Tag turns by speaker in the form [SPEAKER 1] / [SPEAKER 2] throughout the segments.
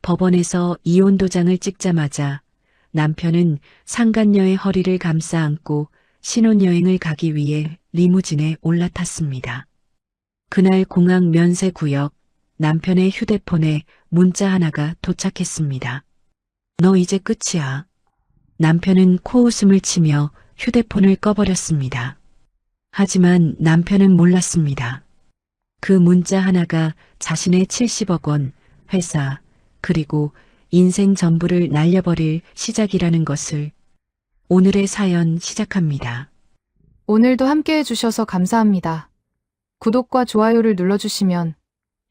[SPEAKER 1] 법원에서 이혼 도장을 찍자마자 남편은 상간녀의 허리를 감싸 안고 신혼여행을 가기 위해 리무진에 올라탔습니다. 그날 공항 면세구역, 남편의 휴대폰에 문자 하나가 도착했습니다. 너 이제 끝이야. 남편은 코웃음을 치며 휴대폰을 꺼버렸습니다. 하지만 남편은 몰랐습니다. 그 문자 하나가 자신의 70억 원, 회사, 그리고 인생 전부를 날려버릴 시작이라는 것을. 오늘의 사연 시작합니다.
[SPEAKER 2] 오늘도 함께 해주셔서 감사합니다. 구독과 좋아요를 눌러주시면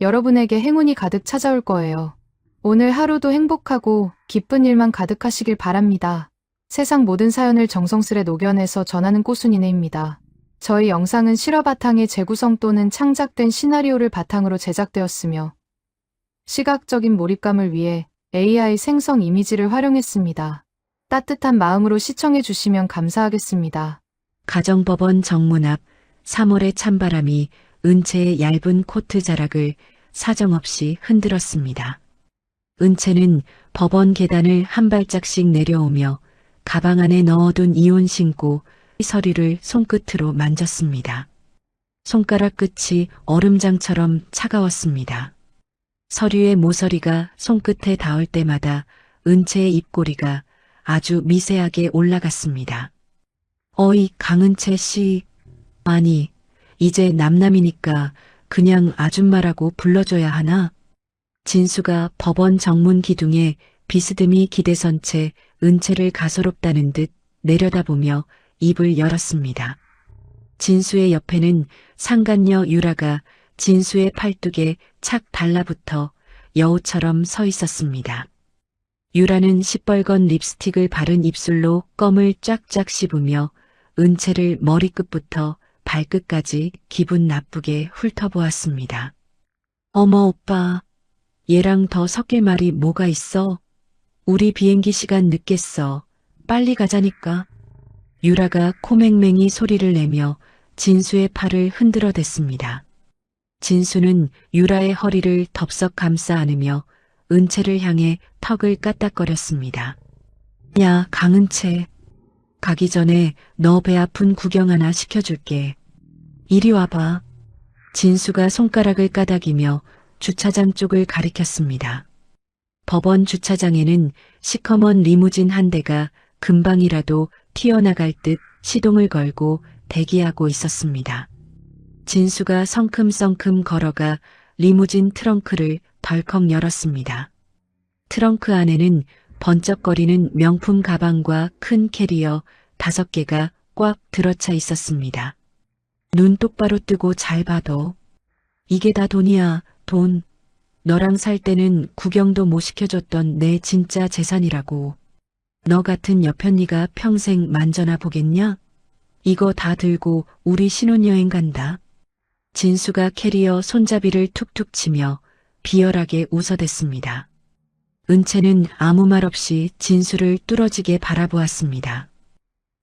[SPEAKER 2] 여러분에게 행운이 가득 찾아올 거예요. 오늘 하루도 행복하고 기쁜 일만 가득하시길 바랍니다. 세상 모든 사연을 정성스레 녹여내서 전하는 꼬순이네입니다. 저희 영상은 실화 바탕의 재구성 또는 창작된 시나리오를 바탕으로 제작되었으며 시각적인 몰입감을 위해 AI 생성 이미지를 활용했습니다. 따뜻한 마음으로 시청해 주시면 감사하겠습니다.
[SPEAKER 1] 가정법원 정문 앞 3월의 찬바람이 은채의 얇은 코트 자락을 사정없이 흔들었습니다. 은채는 법원 계단을 한 발짝씩 내려오며 가방 안에 넣어둔 이혼 신고 서류를 손끝으로 만졌습니다. 손가락 끝이 얼음장처럼 차가웠습니다. 서류의 모서리가 손끝에 닿을 때마다 은채의 입꼬리가 아주 미세하게 올라갔습니다. 어이, 강은채 씨. 아니, 이제 남남이니까 그냥 아줌마라고 불러줘야 하나? 진수가 법원 정문 기둥에 비스듬히 기대선 채 은채를 가소롭다는 듯 내려다보며 입을 열었습니다. 진수의 옆에는 상간녀 유라가 진수의 팔뚝에 착 달라붙어 여우처럼 서 있었습니다. 유라는 시뻘건 립스틱을 바른 입술로 껌을 쫙쫙 씹으며 은채를 머리끝부터 발끝까지 기분 나쁘게 훑어보았습니다. 어머 오빠, 얘랑 더 섞일 말이 뭐가 있어? 우리 비행기 시간 늦겠어. 빨리 가자니까. 유라가 코맹맹이 소리를 내며 진수의 팔을 흔들어 댔습니다. 진수는 유라의 허리를 덥석 감싸 안으며 은채를 향해 턱을 까딱거렸습니다. 야, 강은채. 가기 전에 너 배 아픈 구경 하나 시켜줄게. 이리 와봐. 진수가 손가락을 까닥이며 주차장 쪽을 가리켰습니다. 법원 주차장에는 시커먼 리무진 한 대가 금방이라도 튀어나갈 듯 시동을 걸고 대기하고 있었습니다. 진수가 성큼성큼 걸어가 리무진 트렁크를 덜컥 열었습니다. 트렁크 안에는 번쩍거리는 명품 가방과 큰 캐리어 5개가 꽉 들어차 있었습니다. 눈 똑바로 뜨고 잘 봐도. 이게 다 돈이야, 돈. 너랑 살 때는 구경도 못 시켜줬던 내 진짜 재산이라고. 너 같은 여편네가 평생 만져나 보겠냐? 이거 다 들고 우리 신혼여행 간다. 진수가 캐리어 손잡이를 툭툭 치며 비열하게 웃어댔습니다. 은채는 아무 말 없이 진수를 뚫어지게 바라보았습니다.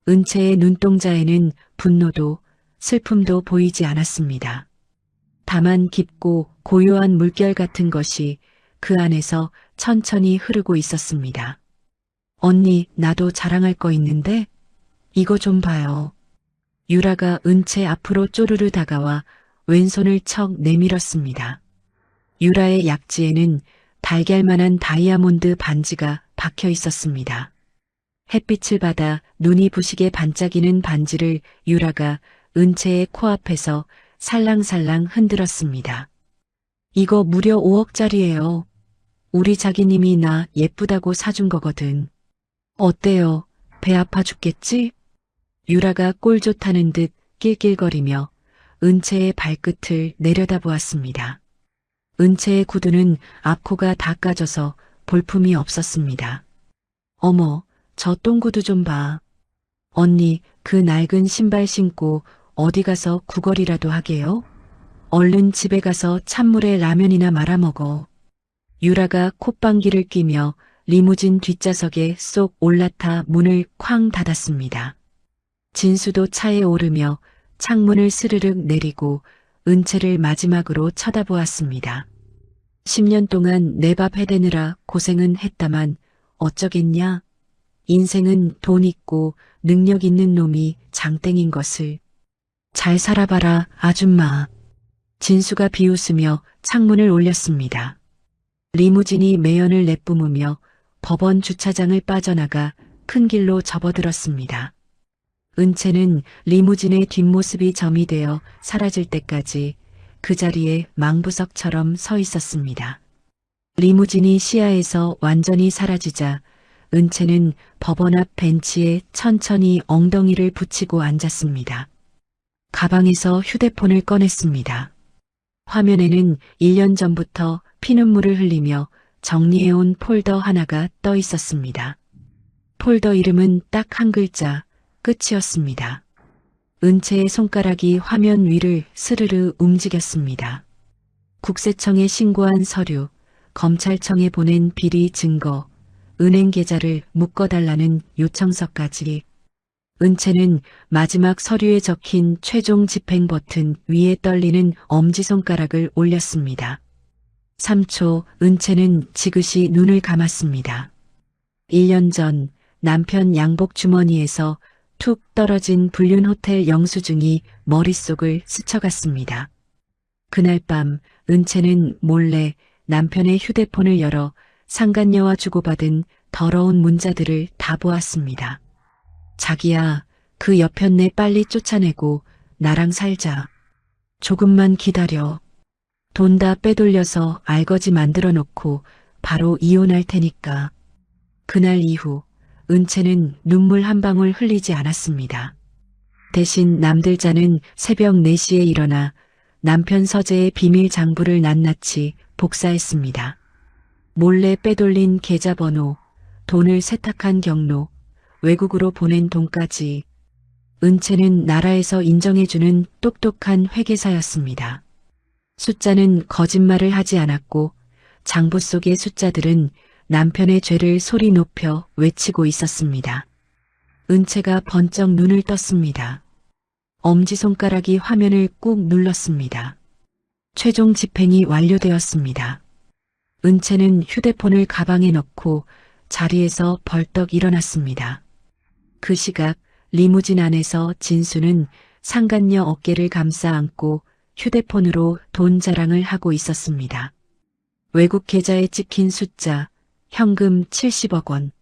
[SPEAKER 1] 은채의 눈동자에는 분노도 슬픔도 보이지 않았습니다. 다만 깊고 고요한 물결 같은 것이 그 안에서 천천히 흐르고 있었습니다. 언니, 나도 자랑할 거 있는데? 이거 좀 봐요. 유라가 은채 앞으로 쪼르르 다가와 왼손을 척 내밀었습니다. 유라의 약지에는 달걀만한 다이아몬드 반지가 박혀 있었습니다. 햇빛을 받아 눈이 부시게 반짝이는 반지를 유라가 은채의 코앞에서 살랑살랑 흔들었습니다. 이거 무려 5억짜리예요. 우리 자기님이 나 예쁘다고 사준 거거든. 어때요? 배 아파 죽겠지? 유라가 꼴 좋다는 듯 낄낄거리며 은채의 발끝을 내려다보았습니다. 은채의 구두는 앞코가 다 까져서 볼품이 없었습니다. 어머, 저 똥구두 좀 봐. 언니, 그 낡은 신발 신고 어디 가서 구걸이라도 하게요? 얼른 집에 가서 찬물에 라면이나 말아먹어. 유라가 콧방귀를 뀌며 리무진 뒷좌석에 쏙 올라타 문을 쾅 닫았습니다. 진수도 차에 오르며 창문을 스르륵 내리고 은채를 마지막으로 쳐다보았습니다. 10년 동안 내 밥 해대느라 고생은 했다만 어쩌겠냐. 인생은 돈 있고 능력 있는 놈이 장땡인 것을. 잘 살아봐라, 아줌마. 진수가 비웃으며 창문을 올렸습니다. 리무진이 매연을 내뿜으며 법원 주차장을 빠져나가 큰 길로 접어들었습니다. 은채는 리무진의 뒷모습이 점이 되어 사라질 때까지 그 자리에 망부석처럼 서 있었습니다. 리무진이 시야에서 완전히 사라지자 은채는 법원 앞 벤치에 천천히 엉덩이를 붙이고 앉았습니다. 가방에서 휴대폰을 꺼냈습니다. 화면에는 1년 전부터 피눈물을 흘리며 정리해온 폴더 하나가 떠 있었습니다. 폴더 이름은 딱 한 글자, 끝이었습니다. 은채의 손가락이 화면 위를 스르르 움직였습니다. 국세청에 신고한 서류, 검찰청에 보낸 비리 증거, 은행 계좌를 묶어달라는 요청서까지. 은채는 마지막 서류에 적힌 최종 집행 버튼 위에 떨리는 엄지손가락을 올렸습니다. 3초 은채는 지그시 눈을 감았습니다. 1년 전 남편 양복 주머니에서 툭 떨어진 불륜 호텔 영수증이 머릿속을 스쳐갔습니다. 그날 밤 은채는 몰래 남편의 휴대폰을 열어 상간녀와 주고받은 더러운 문자들을 다 보았습니다. 자기야, 그 여편네 빨리 쫓아내고 나랑 살자. 조금만 기다려. 돈 다 빼돌려서 알거지 만들어 놓고 바로 이혼할 테니까. 그날 이후 은채는 눈물 한 방울 흘리지 않았습니다. 대신 남들 자는 새벽 4시에 일어나 남편 서재의 비밀 장부를 낱낱이 복사했습니다. 몰래 빼돌린 계좌번호, 돈을 세탁한 경로, 외국으로 보낸 돈까지. 은채는 나라에서 인정해주는 똑똑한 회계사였습니다. 숫자는 거짓말을 하지 않았고 장부 속의 숫자들은 남편의 죄를 소리 높여 외치고 있었습니다. 은채가 번쩍 눈을 떴습니다. 엄지손가락이 화면을 꾹 눌렀습니다. 최종 집행이 완료되었습니다. 은채는 휴대폰을 가방에 넣고 자리에서 벌떡 일어났습니다. 그 시각 리무진 안에서 진수는 상간녀 어깨를 감싸 안고 휴대폰으로 돈 자랑을 하고 있었습니다. 외국 계좌에 찍힌 숫자, 현금 70억 원.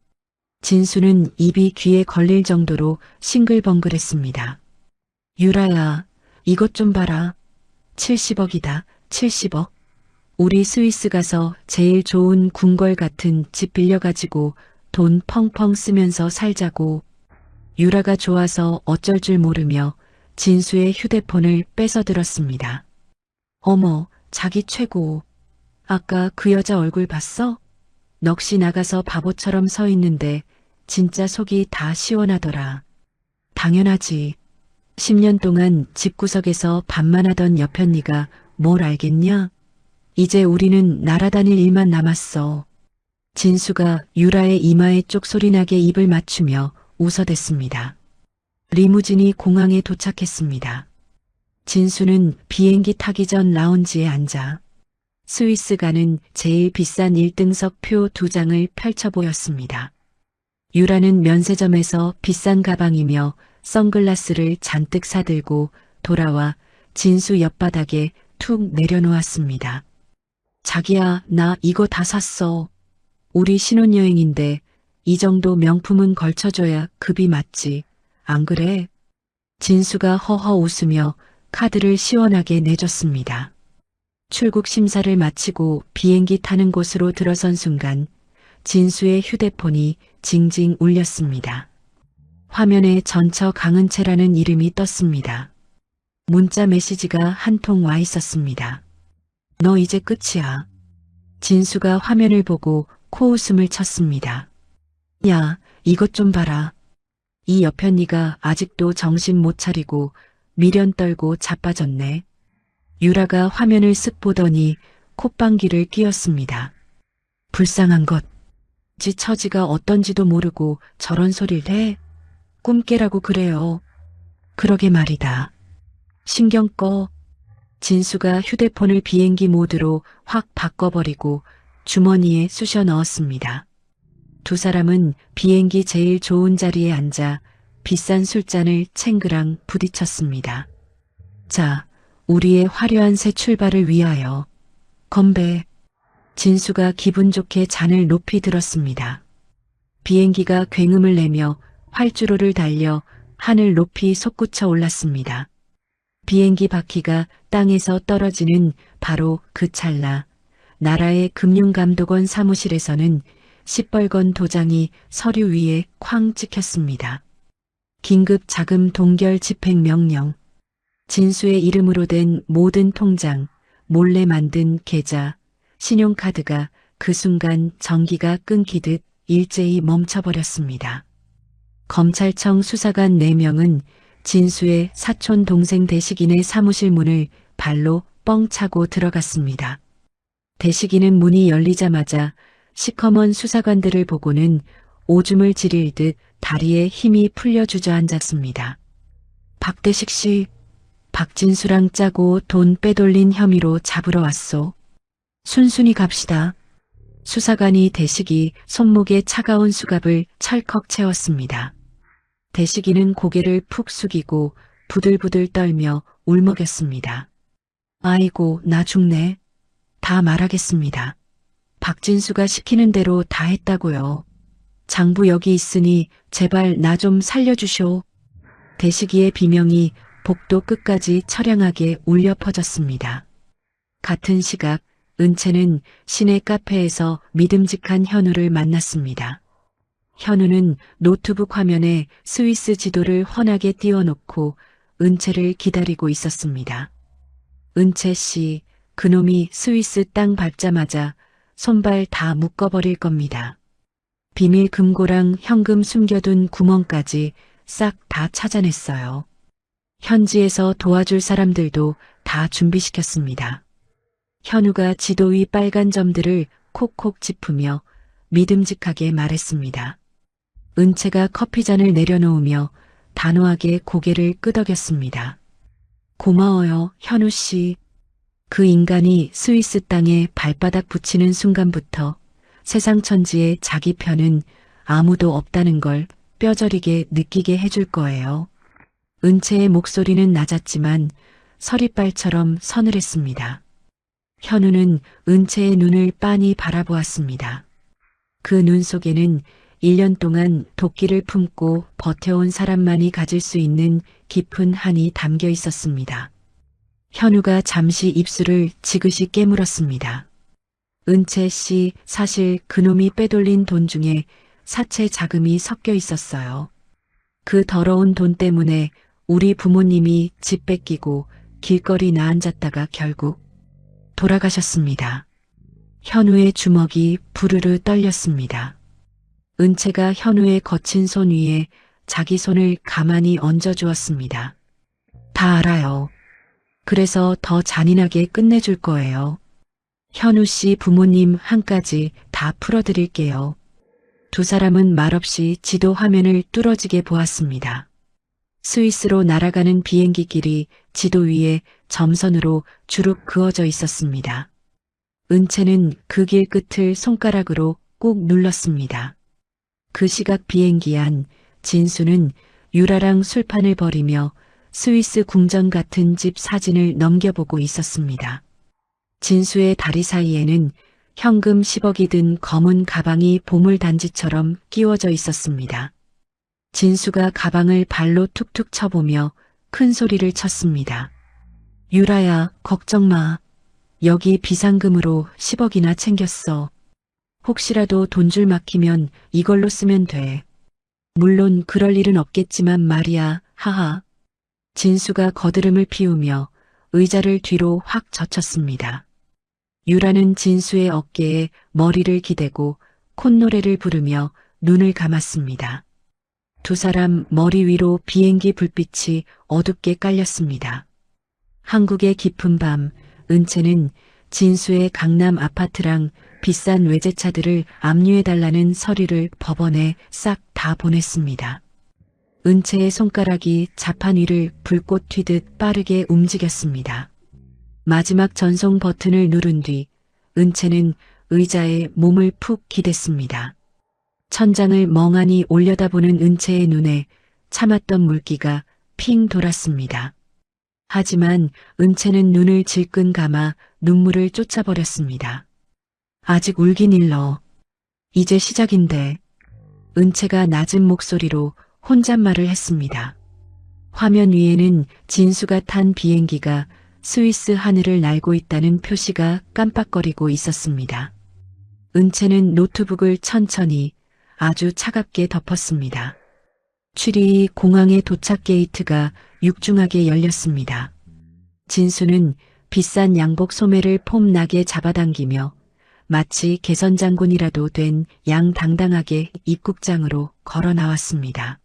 [SPEAKER 1] 진수는 입이 귀에 걸릴 정도로 싱글벙글했습니다. 유라야, 이것 좀 봐라. 70억이다, 70억. 우리 스위스 가서 제일 좋은 궁궐 같은 집 빌려가지고 돈 펑펑 쓰면서 살자고. 유라가 좋아서 어쩔 줄 모르며 진수의 휴대폰을 뺏어들었습니다. 어머, 자기 최고. 아까 그 여자 얼굴 봤어? 넋이 나가서 바보처럼 서 있는데 진짜 속이 다 시원하더라. 당연하지. 10년 동안 집구석에서 밥만 하던 여편네가 뭘 알겠냐? 이제 우리는 날아다닐 일만 남았어. 진수가 유라의 이마에 쪽소리나게 입을 맞추며 웃어댔습니다. 리무진이 공항에 도착했습니다. 진수는 비행기 타기 전 라운지에 앉아 스위스 가는 제일 비싼 1등석 표 2장을 펼쳐 보였습니다. 유라는 면세점에서 비싼 가방이며 선글라스를 잔뜩 사들고 돌아와 진수 옆바닥에 툭 내려놓았습니다. 자기야, 나 이거 다 샀어. 우리 신혼여행인데 이 정도 명품은 걸쳐줘야 급이 맞지. 안 그래? 진수가 허허 웃으며 카드를 시원하게 내줬습니다. 출국 심사를 마치고 비행기 타는 곳으로 들어선 순간 진수의 휴대폰이 징징 울렸습니다. 화면에 전처 강은채라는 이름이 떴습니다. 문자 메시지가 한 통 와 있었습니다. 너 이제 끝이야. 진수가 화면을 보고 코웃음을 쳤습니다. 야, 이것 좀 봐라. 이 여편네가 아직도 정신 못 차리고 미련 떨고 자빠졌네. 유라가 화면을 쓱 보더니 콧방귀를 뀌었습니다. 불쌍한 것. 지 처지가 어떤지도 모르고 저런 소리를 해? 꿈 깨라고 그래요. 그러게 말이다. 신경 꺼. 진수가 휴대폰을 비행기 모드로 확 바꿔버리고 주머니에 쑤셔 넣었습니다. 두 사람은 비행기 제일 좋은 자리에 앉아 비싼 술잔을 챙그랑 부딪혔습니다. 자, 우리의 화려한 새 출발을 위하여 건배. 진수가 기분 좋게 잔을 높이 들었습니다. 비행기가 굉음을 내며 활주로를 달려 하늘 높이 솟구쳐 올랐습니다. 비행기 바퀴가 땅에서 떨어지는 바로 그 찰나 나라의 금융감독원 사무실에서는 시뻘건 도장이 서류 위에 쾅 찍혔습니다. 긴급 자금 동결 집행 명령. 진수의 이름으로 된 모든 통장, 몰래 만든 계좌, 신용카드가 그 순간 전기가 끊기듯 일제히 멈춰버렸습니다. 검찰청 수사관 4명은 진수의 사촌 동생 대식인의 사무실 문을 발로 뻥 차고 들어갔습니다. 대식인은 문이 열리자마자 시커먼 수사관들을 보고는 오줌을 지릴 듯 다리에 힘이 풀려 주저앉았습니다. 박대식 씨, 박진수랑 짜고 돈 빼돌린 혐의로 잡으러 왔소. 순순히 갑시다. 수사관이 대식이 손목에 차가운 수갑을 철컥 채웠습니다. 대식이는 고개를 푹 숙이고 부들부들 떨며 울먹였습니다. 아이고, 나 죽네. 다 말하겠습니다. 박진수가 시키는 대로 다 했다고요. 장부 여기 있으니 제발 나 좀 살려주쇼. 대식이의 비명이 복도 끝까지 처량하게 울려 퍼졌습니다. 같은 시각 은채는 시내 카페에서 믿음직한 현우를 만났습니다. 현우는 노트북 화면에 스위스 지도를 훤하게 띄워놓고 은채를 기다리고 있었습니다. 은채 씨, 그놈이 스위스 땅 밟자마자 손발 다 묶어버릴 겁니다. 비밀 금고랑 현금 숨겨둔 구멍까지 싹 다 찾아냈어요. 현지에서 도와줄 사람들도 다 준비시켰습니다. 현우가 지도 위 빨간 점들을 콕콕 짚으며 믿음직하게 말했습니다. 은채가 커피잔을 내려놓으며 단호하게 고개를 끄덕였습니다. 고마워요, 현우 씨. 그 인간이 스위스 땅에 발바닥 붙이는 순간부터 세상 천지에 자기 편은 아무도 없다는 걸 뼈저리게 느끼게 해줄 거예요. 은채의 목소리는 낮았지만 서리빨처럼 서늘했습니다. 현우는 은채의 눈을 빤히 바라보았습니다. 그 눈 속에는 1년 동안 도끼를 품고 버텨온 사람만이 가질 수 있는 깊은 한이 담겨 있었습니다. 현우가 잠시 입술을 지그시 깨물었습니다. 은채 씨, 사실 그놈이 빼돌린 돈 중에 사채 자금이 섞여 있었어요. 그 더러운 돈 때문에 우리 부모님이 집 뺏기고 길거리 나앉았다가 결국 돌아가셨습니다. 현우의 주먹이 부르르 떨렸습니다. 은채가 현우의 거친 손 위에 자기 손을 가만히 얹어주었습니다. 다 알아요. 그래서 더 잔인하게 끝내줄 거예요. 현우 씨 부모님 한까지 다 풀어드릴게요. 두 사람은 말없이 지도 화면을 뚫어지게 보았습니다. 스위스로 날아가는 비행기 길이 지도 위에 점선으로 주룩 그어져 있었습니다. 은채는 그 길 끝을 손가락으로 꾹 눌렀습니다. 그 시각 비행기 안 진수는 유라랑 술판을 벌이며 스위스 궁전 같은 집 사진을 넘겨보고 있었습니다. 진수의 다리 사이에는 현금 10억이 든 검은 가방이 보물단지처럼 끼워져 있었습니다. 진수가 가방을 발로 툭툭 쳐보며 큰 소리를 쳤습니다. 유라야, 걱정 마. 여기 비상금으로 10억이나 챙겼어. 혹시라도 돈줄 막히면 이걸로 쓰면 돼. 물론 그럴 일은 없겠지만 말이야, 하하. 진수가 거드름을 피우며 의자를 뒤로 확 젖혔습니다. 유라는 진수의 어깨에 머리를 기대고 콧노래를 부르며 눈을 감았습니다. 두 사람 머리 위로 비행기 불빛이 어둡게 깔렸습니다. 한국의 깊은 밤, 은채는 진수의 강남 아파트랑 비싼 외제차들을 압류해달라는 서류를 법원에 싹 다 보냈습니다. 은채의 손가락이 자판 위를 불꽃 튀듯 빠르게 움직였습니다. 마지막 전송 버튼을 누른 뒤 은채는 의자에 몸을 푹 기댔습니다. 천장을 멍하니 올려다보는 은채의 눈에 참았던 물기가 핑 돌았습니다. 하지만 은채는 눈을 질끈 감아 눈물을 쫓아버렸습니다. 아직 울긴 일러. 이제 시작인데. 은채가 낮은 목소리로 혼잣말을 했습니다. 화면 위에는 진수가 탄 비행기가 스위스 하늘을 날고 있다는 표시가 깜빡거리고 있었습니다. 은채는 노트북을 천천히 아주 차갑게 덮었습니다. 취리 공항의 도착 게이트가 육중하게 열렸습니다. 진수는 비싼 양복 소매를 폼나게 잡아당기며 마치 개선장군이라도 된 양당당하게 입국장으로 걸어 나왔습니다.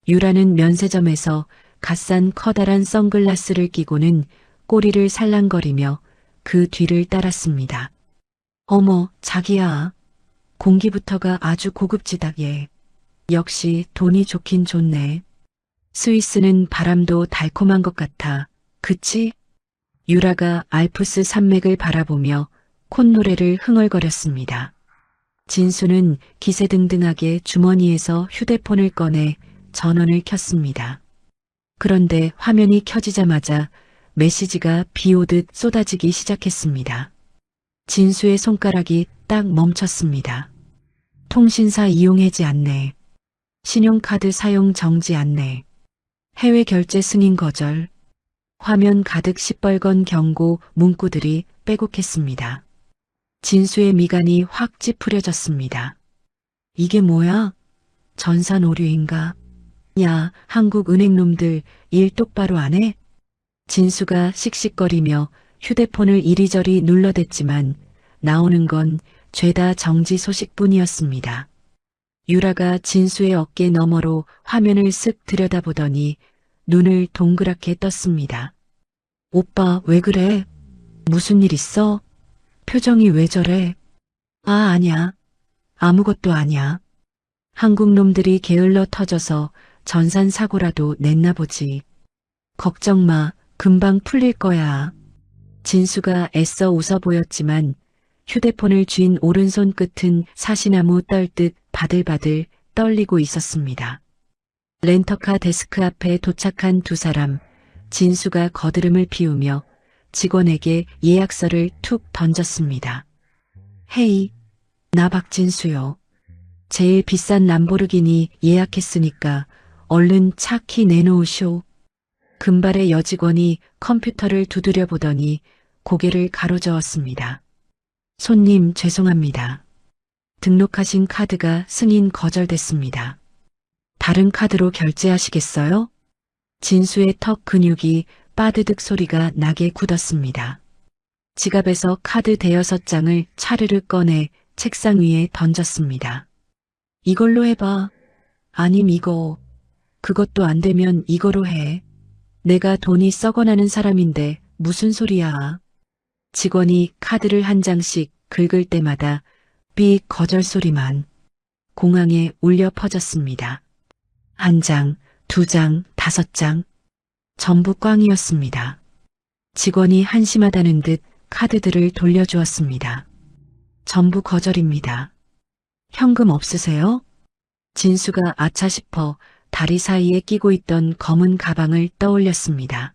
[SPEAKER 1] 유라는 면세점에서 갓산 커다란 선글라스를 끼고는 꼬리를 살랑거리며 그 뒤를 따랐습니다. 어머, 자기야. 공기부터가 아주 고급지다, 얘. 역시 돈이 좋긴 좋네. 스위스는 바람도 달콤한 것 같아. 그치? 유라가 알프스 산맥을 바라보며 콧노래를 흥얼거렸습니다. 진수는 기세등등하게 주머니에서 휴대폰을 꺼내 전원을 켰습니다. 그런데 화면이 켜지자마자 메시지가 비오듯 쏟아지기 시작했습니다. 진수의 손가락이 딱 멈췄습니다. 통신사 이용 해지 안내. 신용카드 사용 정지 안내. 해외 결제 승인 거절. 화면 가득 시뻘건 경고 문구들이 빼곡했습니다. 진수의 미간이 확 찌푸려졌습니다. 이게 뭐야? 전산 오류인가? 야, 한국 은행놈들 일 똑바로 안 해? 진수가 씩씩거리며 휴대폰을 이리저리 눌러댔지만 나오는 건 죄다 정지 소식뿐이었습니다. 유라가 진수의 어깨 너머로 화면을 쓱 들여다보더니 눈을 동그랗게 떴습니다. 오빠, 왜 그래? 무슨 일 있어? 표정이 왜 저래? 아, 아냐. 아무것도 아냐. 한국 놈들이 게을러 터져서 전산 사고라도 냈나 보지. 걱정 마. 금방 풀릴 거야. 진수가 애써 웃어 보였지만 휴대폰을 쥔 오른손 끝은 사시나무 떨듯 바들바들 떨리고 있었습니다. 렌터카 데스크 앞에 도착한 두 사람, 진수가 거드름을 피우며 직원에게 예약서를 툭 던졌습니다. 헤이, 나 박진수요. 제일 비싼 람보르기니 예약했으니까 얼른 차 키 내놓으쇼. 금발의 여직원이 컴퓨터를 두드려 보더니 고개를 가로저었습니다. 손님, 죄송합니다. 등록하신 카드가 승인 거절됐습니다. 다른 카드로 결제하시겠어요? 진수의 턱 근육이 빠드득 소리가 나게 굳었습니다. 지갑에서 카드 대여섯 장을 차르르 꺼내 책상 위에 던졌습니다. 이걸로 해봐. 아님 이거. 그것도 안 되면 이거로 해. 내가 돈이 썩어나는 사람인데 무슨 소리야. 직원이 카드를 한 장씩 긁을 때마다 삑 거절 소리만 공항에 울려 퍼졌습니다. 한 장, 두 장, 다섯 장. 전부 꽝이었습니다. 직원이 한심하다는 듯 카드들을 돌려주었습니다. 전부 거절입니다. 현금 없으세요? 진수가 아차 싶어 다리 사이에 끼고 있던 검은 가방을 떠올렸습니다.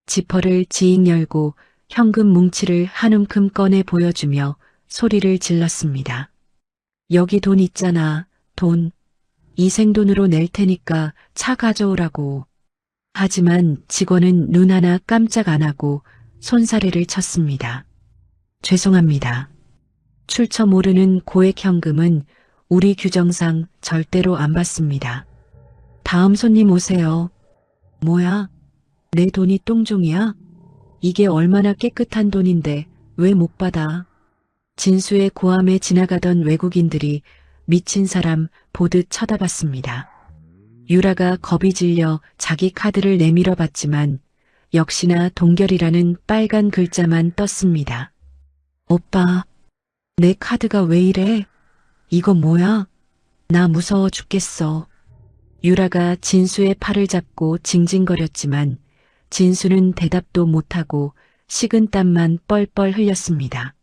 [SPEAKER 1] 지퍼를 지익 열고 현금 뭉치를 한 움큼 꺼내 보여주며 소리를 질렀습니다. 여기 돈 있잖아, 돈. 이 생돈으로 낼 테니까 차 가져오라고. 하지만 직원은 눈 하나 깜짝 안 하고 손사래를 쳤습니다. 죄송합니다. 출처 모르는 고액 현금은 우리 규정상 절대로 안 받습니다. 다음 손님 오세요. 뭐야? 내 돈이 똥종이야? 이게 얼마나 깨끗한 돈인데 왜 못 받아? 진수의 고함에 지나가던 외국인들이 미친 사람 보듯 쳐다봤습니다. 유라가 겁이 질려 자기 카드를 내밀어 봤지만 역시나 동결이라는 빨간 글자만 떴습니다. 오빠, 내 카드가 왜 이래? 이거 뭐야? 나 무서워 죽겠어. 유라가 진수의 팔을 잡고 징징거렸지만 진수는 대답도 못하고 식은땀만 뻘뻘 흘렸습니다.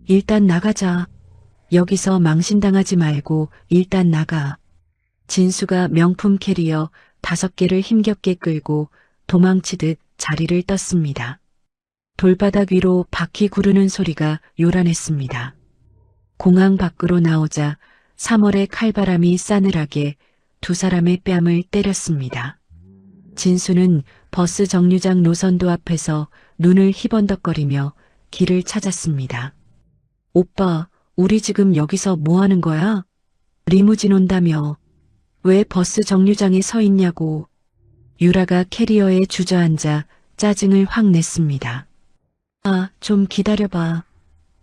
[SPEAKER 1] 일단 나가자. 여기서 망신당하지 말고 일단 나가. 진수가 명품 캐리어 5개를 힘겹게 끌고 도망치듯 자리를 떴습니다. 돌바닥 위로 바퀴 구르는 소리가 요란했습니다. 공항 밖으로 나오자 3월의 칼바람이 싸늘하게 두 사람의 뺨을 때렸습니다. 진수는 버스 정류장 노선도 앞에서 눈을 희번덕거리며 길을 찾았습니다. 오빠, 우리 지금 여기서 뭐 하는 거야? 리무진 온다며. 왜 버스 정류장에 서 있냐고. 유라가 캐리어에 주저앉아 짜증을 확 냈습니다. 아, 좀 기다려봐.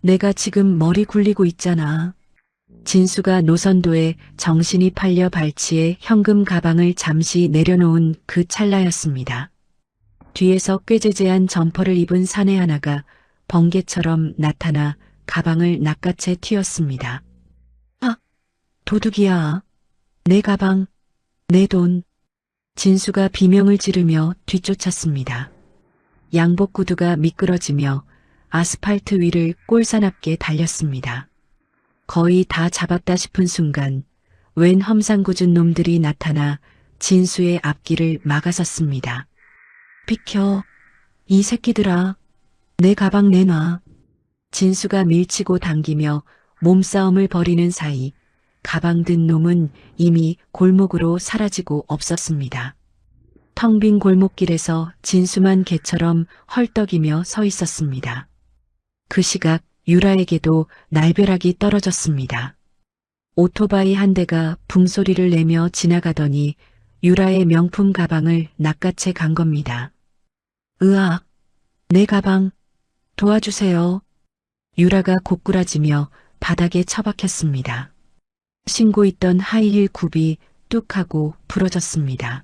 [SPEAKER 1] 내가 지금 머리 굴리고 있잖아. 진수가 노선도에 정신이 팔려 발치에 현금 가방을 잠시 내려놓은 그 찰나였습니다. 뒤에서 꾀재재한 점퍼를 입은 사내 하나가 번개처럼 나타나 가방을 낚아채 튀었습니다. 아, 도둑이야. 내 가방, 내 돈. 진수가 비명을 지르며 뒤쫓았습니다. 양복 구두가 미끄러지며 아스팔트 위를 꼴사납게 달렸습니다. 거의 다 잡았다 싶은 순간 웬 험상궂은 놈들이 나타나 진수의 앞길을 막아섰습니다. 비켜, 이 새끼들아. 내 가방 내놔. 진수가 밀치고 당기며 몸싸움을 벌이는 사이 가방 든 놈은 이미 골목으로 사라지고 없었습니다. 텅 빈 골목길에서 진수만 개처럼 헐떡이며 서 있었습니다. 그 시각 유라에게도 날벼락이 떨어졌습니다. 오토바이 한 대가 붕소리를 내며 지나가더니 유라의 명품 가방을 낚아채 간 겁니다. 으악, 내 가방, 도와주세요. 유라가 고꾸라지며 바닥에 처박혔습니다. 신고 있던 하이힐 굽이 뚝 하고 부러졌습니다.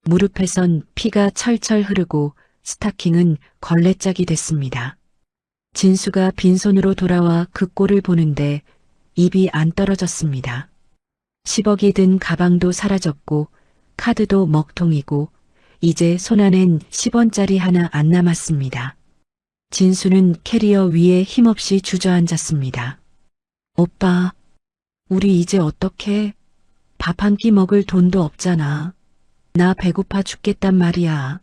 [SPEAKER 1] 무릎에선 피가 철철 흐르고 스타킹은 걸레짝이 됐습니다. 진수가 빈손으로 돌아와 그 꼴을 보는데 입이 안 떨어졌습니다. 10억이 든 가방도 사라졌고 카드도 먹통이고 이제 손안엔 10원짜리 하나 안 남았습니다. 진수는 캐리어 위에 힘없이 주저앉았습니다. 오빠, 우리 이제 어떡해? 밥 한 끼 먹을 돈도 없잖아. 나 배고파 죽겠단 말이야.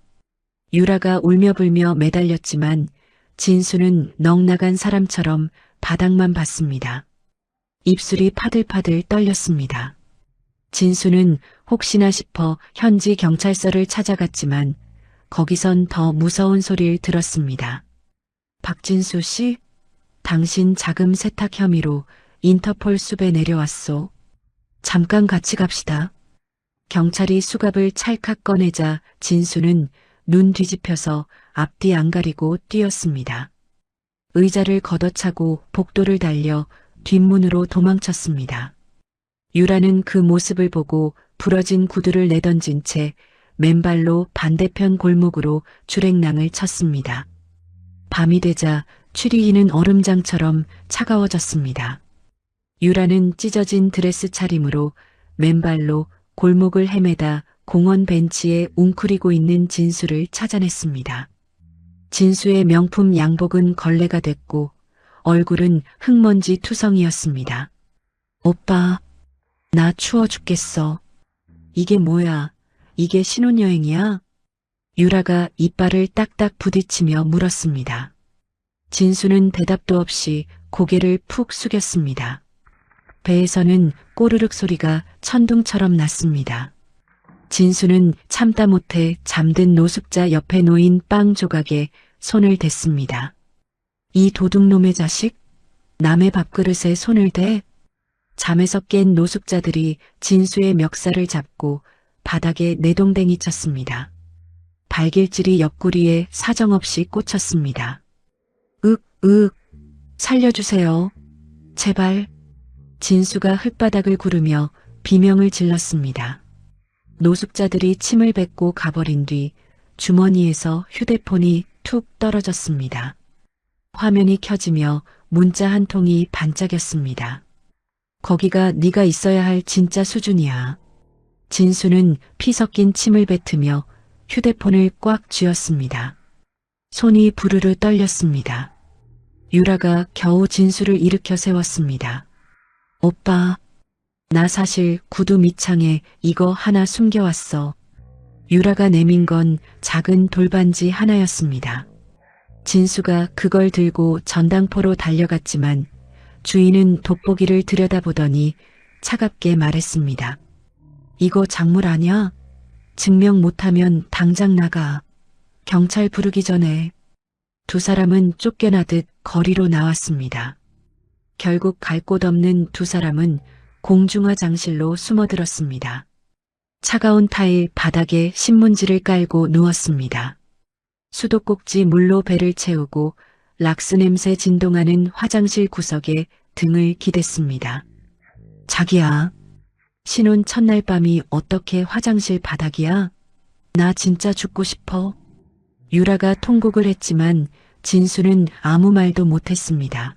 [SPEAKER 1] 유라가 울며불며 매달렸지만 진수는 넋나간 사람처럼 바닥만 봤습니다. 입술이 파들파들 떨렸습니다. 진수는 혹시나 싶어 현지 경찰서를 찾아갔지만 거기선 더 무서운 소리를 들었습니다. 박진수 씨, 당신 자금 세탁 혐의로 인터폴 숲에 내려왔소. 잠깐 같이 갑시다. 경찰이 수갑을 찰칵 꺼내자 진수는 눈 뒤집혀서 앞뒤 안 가리고 뛰었습니다. 의자를 걷어차고 복도를 달려 뒷문으로 도망쳤습니다. 유라는 그 모습을 보고 부러진 구두를 내던진 채 맨발로 반대편 골목으로 주랭랑을 쳤습니다. 밤이 되자 추리이는 얼음장처럼 차가워졌습니다. 유라는 찢어진 드레스 차림으로 맨발로 골목을 헤매다 공원 벤치에 웅크리고 있는 진수를 찾아냈습니다. 진수의 명품 양복은 걸레가 됐고 얼굴은 흙먼지 투성이었습니다. 오빠, 나 추워 죽겠어. 이게 뭐야? 이게 신혼여행이야? 유라가 이빨을 딱딱 부딪히며 물었습니다. 진수는 대답도 없이 고개를 푹 숙였습니다. 배에서는 꼬르륵 소리가 천둥처럼 났습니다. 진수는 참다 못해 잠든 노숙자 옆에 놓인 빵 조각에 손을 댔습니다. 이 도둑놈의 자식? 남의 밥그릇에 손을 대? 잠에서 깬 노숙자들이 진수의 멱살을 잡고 바닥에 내동댕이 쳤습니다. 발길질이 옆구리에 사정없이 꽂혔습니다. 살려주세요. 제발. 진수가 흙바닥을 구르며 비명을 질렀습니다. 노숙자들이 침을 뱉고 가버린 뒤 주머니에서 휴대폰이 툭 떨어졌습니다. 화면이 켜지며 문자 한 통이 반짝였습니다. 거기가 네가 있어야 할 진짜 수준이야. 진수는 피 섞인 침을 뱉으며 휴대폰을 꽉 쥐었습니다. 손이 부르르 떨렸습니다. 유라가 겨우 진수를 일으켜 세웠습니다. 오빠, 나 사실 구두 밑창에 이거 하나 숨겨왔어. 유라가 내민 건 작은 돌반지 하나였습니다. 진수가 그걸 들고 전당포로 달려갔지만 주인은 돋보기를 들여다보더니 차갑게 말했습니다. 이거 작물 아냐? 증명 못하면 당장 나가. 경찰 부르기 전에. 두 사람은 쫓겨나듯 거리로 나왔습니다. 결국 갈 곳 없는 두 사람은 공중화 장실로 숨어들었습니다. 차가운 타일 바닥에 신문지를 깔고 누웠습니다. 수도꼭지 물로 배를 채우고 락스 냄새 진동하는 화장실 구석에 등을 기댔습니다. 자기야, 신혼 첫날 밤이 어떻게 화장실 바닥이야? 나 진짜 죽고 싶어. 유라가 통곡을 했지만 진수는 아무 말도 못했습니다.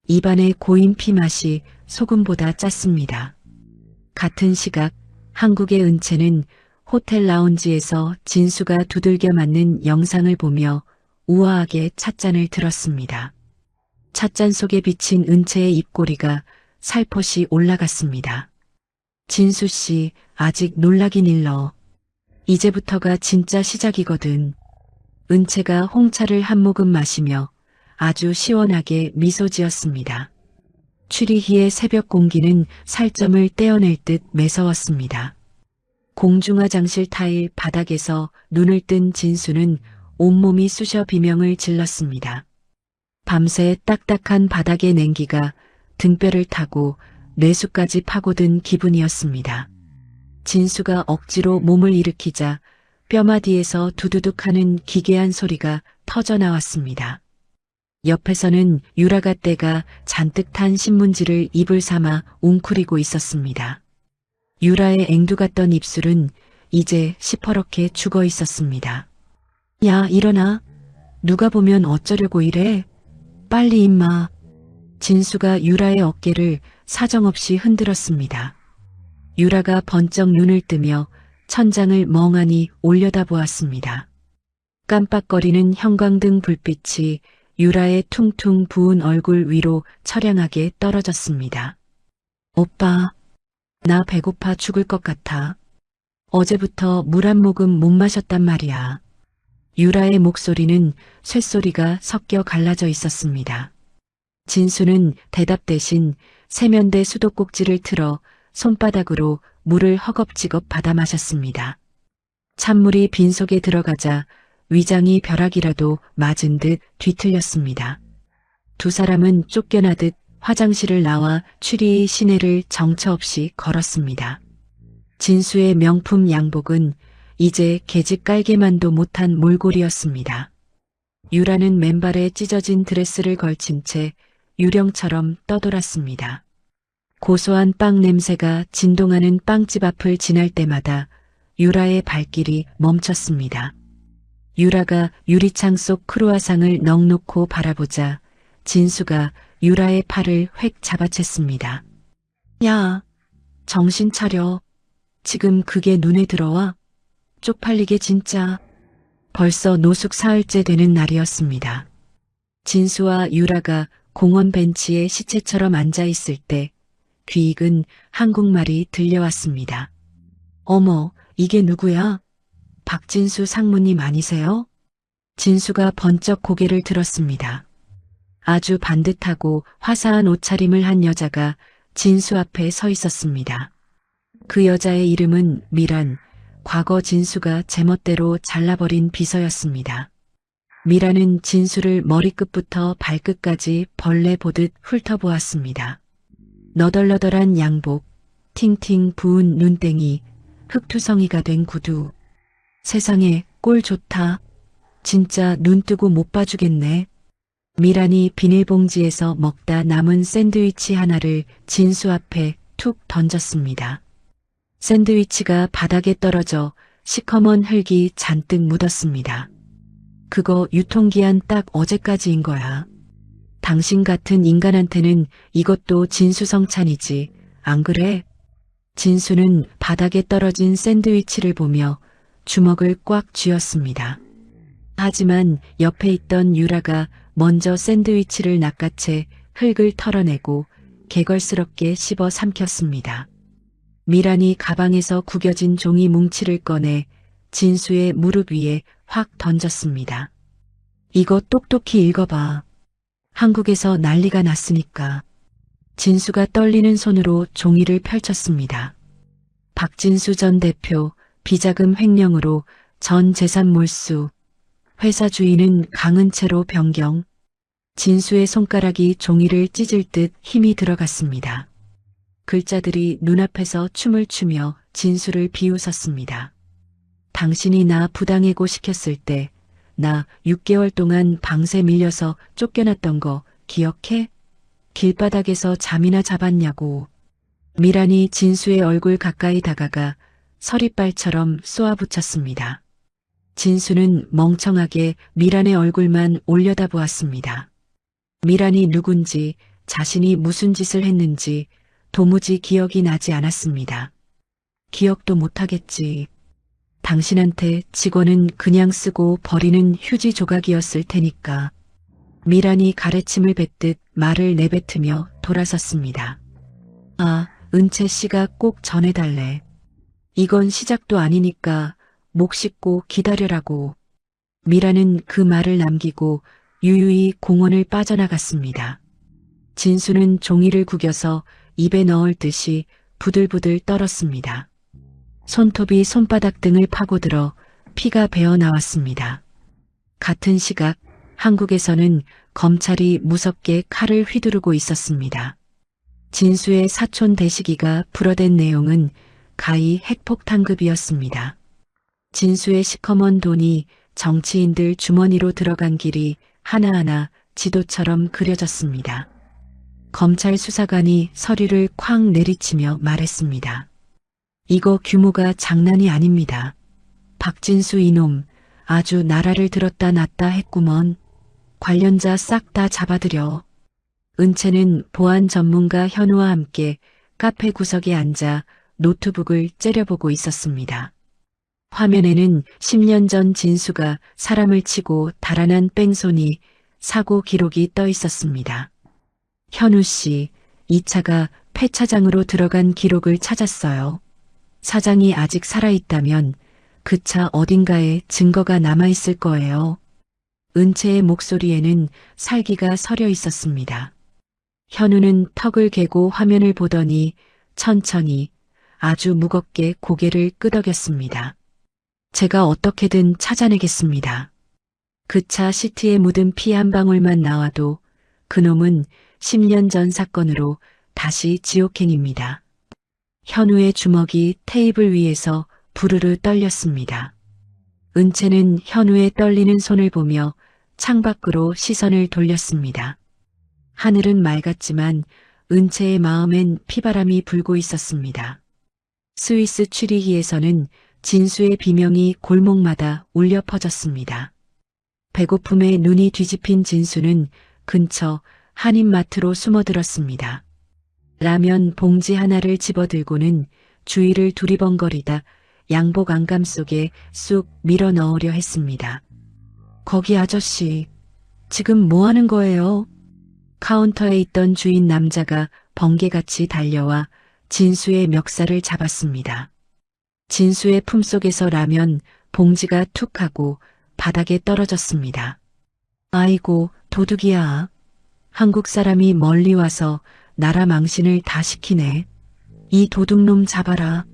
[SPEAKER 1] 입안의 고인 피 맛이 소금보다 짰습니다. 같은 시각 한국의 은채는 호텔 라운지에서 진수가 두들겨 맞는 영상을 보며 우아하게 찻잔을 들었습니다. 찻잔 속에 비친 은채의 입꼬리가 살포시 올라갔습니다. 진수 씨, 아직 놀라긴 일러. 이제부터가 진짜 시작이거든. 은채가 홍차를 한 모금 마시며 아주 시원하게 미소 지었습니다. 추리희의 새벽 공기는 살점을 떼어낼 듯 매서웠습니다. 공중화장실 타일 바닥에서 눈을 뜬 진수는 온몸이 쑤셔 비명을 질렀습니다. 밤새 딱딱한 바닥의 냉기가 등뼈를 타고 뇌수까지 파고든 기분이었습니다. 진수가 억지로 몸을 일으키자 뼈마디에서 두두둑하는 기괴한 소리가 터져 나왔습니다. 옆에서는 유라가 떼가 잔뜩 탄 신문지를 입을 삼아 웅크리고 있었습니다. 유라의 앵두 같던 입술은 이제 시퍼렇게 죽어 있었습니다. 야, 일어나. 누가 보면 어쩌려고 이래. 빨리 임마. 진수가 유라의 어깨를 사정없이 흔들었습니다. 유라가 번쩍 눈을 뜨며 천장을 멍하니 올려다보았습니다. 깜빡거리는 형광등 불빛이 유라의 퉁퉁 부은 얼굴 위로 처량하게 떨어졌습니다. 오빠, 나 배고파 죽을 것 같아. 어제부터 물 한 모금 못 마셨단 말이야. 유라의 목소리는 쇳소리가 섞여 갈라져 있었습니다. 진수는 대답 대신 세면대 수도꼭지를 틀어 손바닥으로 물을 허겁지겁 받아 마셨습니다. 찬물이 빈속에 들어가자 위장이 벼락이라도 맞은 듯 뒤틀렸습니다. 두 사람은 쫓겨나듯 화장실을 나와 추리의 시내를 정처 없이 걸었습니다. 진수의 명품 양복은 이제 계집 깔개만도 못한 몰골이었습니다. 유라는 맨발에 찢어진 드레스를 걸친 채 유령처럼 떠돌았습니다. 고소한 빵 냄새가 진동하는 빵집 앞을 지날 때마다 유라의 발길이 멈췄습니다. 유라가 유리창 속 크루아상을 넋놓고 바라보자 진수가 유라의 팔을 획 잡아챘습니다. 야, 정신 차려. 지금 그게 눈에 들어와? 쪽팔리게 진짜. 벌써 노숙 사흘째 되는 날이었습니다. 진수와 유라가 공원 벤치에 시체처럼 앉아 있을 때 귀익은 한국말이 들려왔습니다. 어머, 이게 누구야? 박진수 상무님 아니세요? 진수가 번쩍 고개를 들었습니다. 아주 반듯하고 화사한 옷차림을 한 여자가 진수 앞에 서 있었습니다. 그 여자의 이름은 미란, 과거 진수가 제멋대로 잘라버린 비서였습니다. 미란은 진수를 머리끝부터 발끝까지 벌레 보듯 훑어보았습니다. 너덜너덜한 양복, 팅팅 부은 눈땡이, 흙투성이가 된 구두. 세상에 꼴 좋다. 진짜 눈 뜨고 못 봐주겠네. 미란이 비닐봉지에서 먹다 남은 샌드위치 하나를 진수 앞에 툭 던졌습니다. 샌드위치가 바닥에 떨어져 시커먼 흙이 잔뜩 묻었습니다. 그거 유통기한 딱 어제까지인 거야. 당신 같은 인간한테는 이것도 진수성찬이지, 안 그래? 진수는 바닥에 떨어진 샌드위치를 보며 주먹을 꽉 쥐었습니다. 하지만 옆에 있던 유라가 먼저 샌드위치를 낚아채 흙을 털어내고 개걸스럽게 씹어 삼켰습니다. 미란이 가방에서 구겨진 종이 뭉치를 꺼내 진수의 무릎 위에 확 던졌습니다. 이거 똑똑히 읽어봐. 한국에서 난리가 났으니까. 진수가 떨리는 손으로 종이를 펼쳤습니다. 박진수 전 대표 비자금 횡령으로 전 재산 몰수. 회사 주인은 강은채로 변경. 진수의 손가락이 종이를 찢을 듯 힘이 들어갔습니다. 글자들이 눈앞에서 춤을 추며 진수를 비웃었습니다. 당신이 나 부당해고 시켰을 때 나 6개월 동안 방세 밀려서 쫓겨났던 거 기억해? 길바닥에서 잠이나 잡았냐고. 미란이 진수의 얼굴 가까이 다가가 서리발처럼 쏘아붙였습니다. 진수는 멍청하게 미란의 얼굴만 올려다보았습니다. 미란이 누군지 자신이 무슨 짓을 했는지 도무지 기억이 나지 않았습니다. 기억도 못하겠지. 당신한테 직원은 그냥 쓰고 버리는 휴지 조각이었을 테니까. 미란이 가래침을 뱉듯 말을 내뱉으며 돌아섰습니다. 아, 은채 씨가 꼭 전해달래. 이건 시작도 아니니까 목 씻고 기다려라고. 미란은 그 말을 남기고 유유히 공원을 빠져나갔습니다. 진수는 종이를 구겨서 입에 넣을 듯이 부들부들 떨었습니다. 손톱이 손바닥 등을 파고들어 피가 배어 나왔습니다. 같은 시각 한국에서는 검찰이 무섭게 칼을 휘두르고 있었습니다. 진수의 사촌 대식이가 불어댄 내용은 가히 핵폭탄급이었습니다. 진수의 시커먼 돈이 정치인들 주머니로 들어간 길이 하나하나 지도처럼 그려졌습니다. 검찰 수사관이 서류를 쾅 내리치며 말했습니다. 이거 규모가 장난이 아닙니다. 박진수 이놈 아주 나라를 들었다 놨다 했구먼. 관련자 싹 다 잡아들여. 은채는 보안 전문가 현우와 함께 카페 구석에 앉아 노트북을 째려보고 있었습니다. 화면에는 10년 전 진수가 사람을 치고 달아난 뺑소니 사고 기록이 떠 있었습니다. 현우 씨, 이 차가 폐차장으로 들어간 기록을 찾았어요. 사장이 아직 살아있다면 그 차 어딘가에 증거가 남아있을 거예요. 은채의 목소리에는 살기가 서려 있었습니다. 현우는 턱을 개고 화면을 보더니 천천히 아주 무겁게 고개를 끄덕였습니다. 제가 어떻게든 찾아내겠습니다. 그 차 시트에 묻은 피 한 방울만 나와도 그놈은 10년 전 사건으로 다시 지옥행입니다. 현우의 주먹이 테이블 위에서 부르르 떨렸습니다. 은채는 현우의 떨리는 손을 보며 창밖으로 시선을 돌렸습니다. 하늘은 맑았지만 은채의 마음엔 피바람이 불고 있었습니다. 스위스 취리히에서는 진수의 비명이 골목마다 울려 퍼졌습니다. 배고픔에 눈이 뒤집힌 진수는 근처 한인마트로 숨어들었습니다. 라면 봉지 하나를 집어들고는 주위를 두리번거리다 양복 안감 속에 쑥 밀어 넣으려 했습니다. 거기 아저씨, 지금 뭐 하는 거예요? 카운터에 있던 주인 남자가 번개같이 달려와 진수의 멱살을 잡았습니다. 진수의 품속에서 라면 봉지가 툭 하고 바닥에 떨어졌습니다. 아이고, 도둑이야. 한국 사람이 멀리 와서 나라 망신을 다 시키네. 이 도둑놈 잡아라.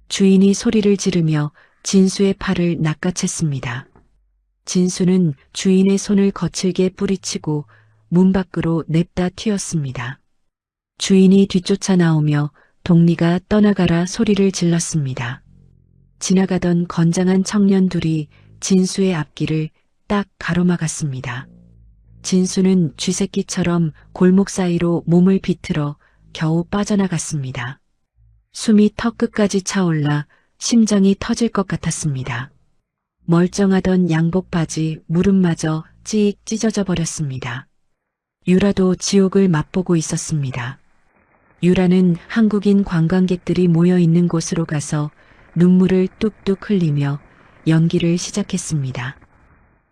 [SPEAKER 1] 주인이 소리를 지르며 진수의 팔을 낚아챘습니다. 진수는 주인의 손을 거칠게 뿌리치고 문 밖으로 냅다 튀었습니다. 주인이 뒤쫓아 나오며 동리가 떠나가라 소리를 질렀습니다. 지나가던 건장한 청년 둘이 진수의 앞길을 딱 가로막았습니다. 진수는 쥐새끼처럼 골목 사이로 몸을 비틀어 겨우 빠져나갔습니다. 숨이 턱끝까지 차올라 심장이 터질 것 같았습니다. 멀쩡하던 양복 바지 무릎마저 찌익 찢어져 버렸습니다. 유라도 지옥을 맛보고 있었습니다. 유라는 한국인 관광객들이 모여 있는 곳으로 가서 눈물을 뚝뚝 흘리며 연기를 시작했습니다.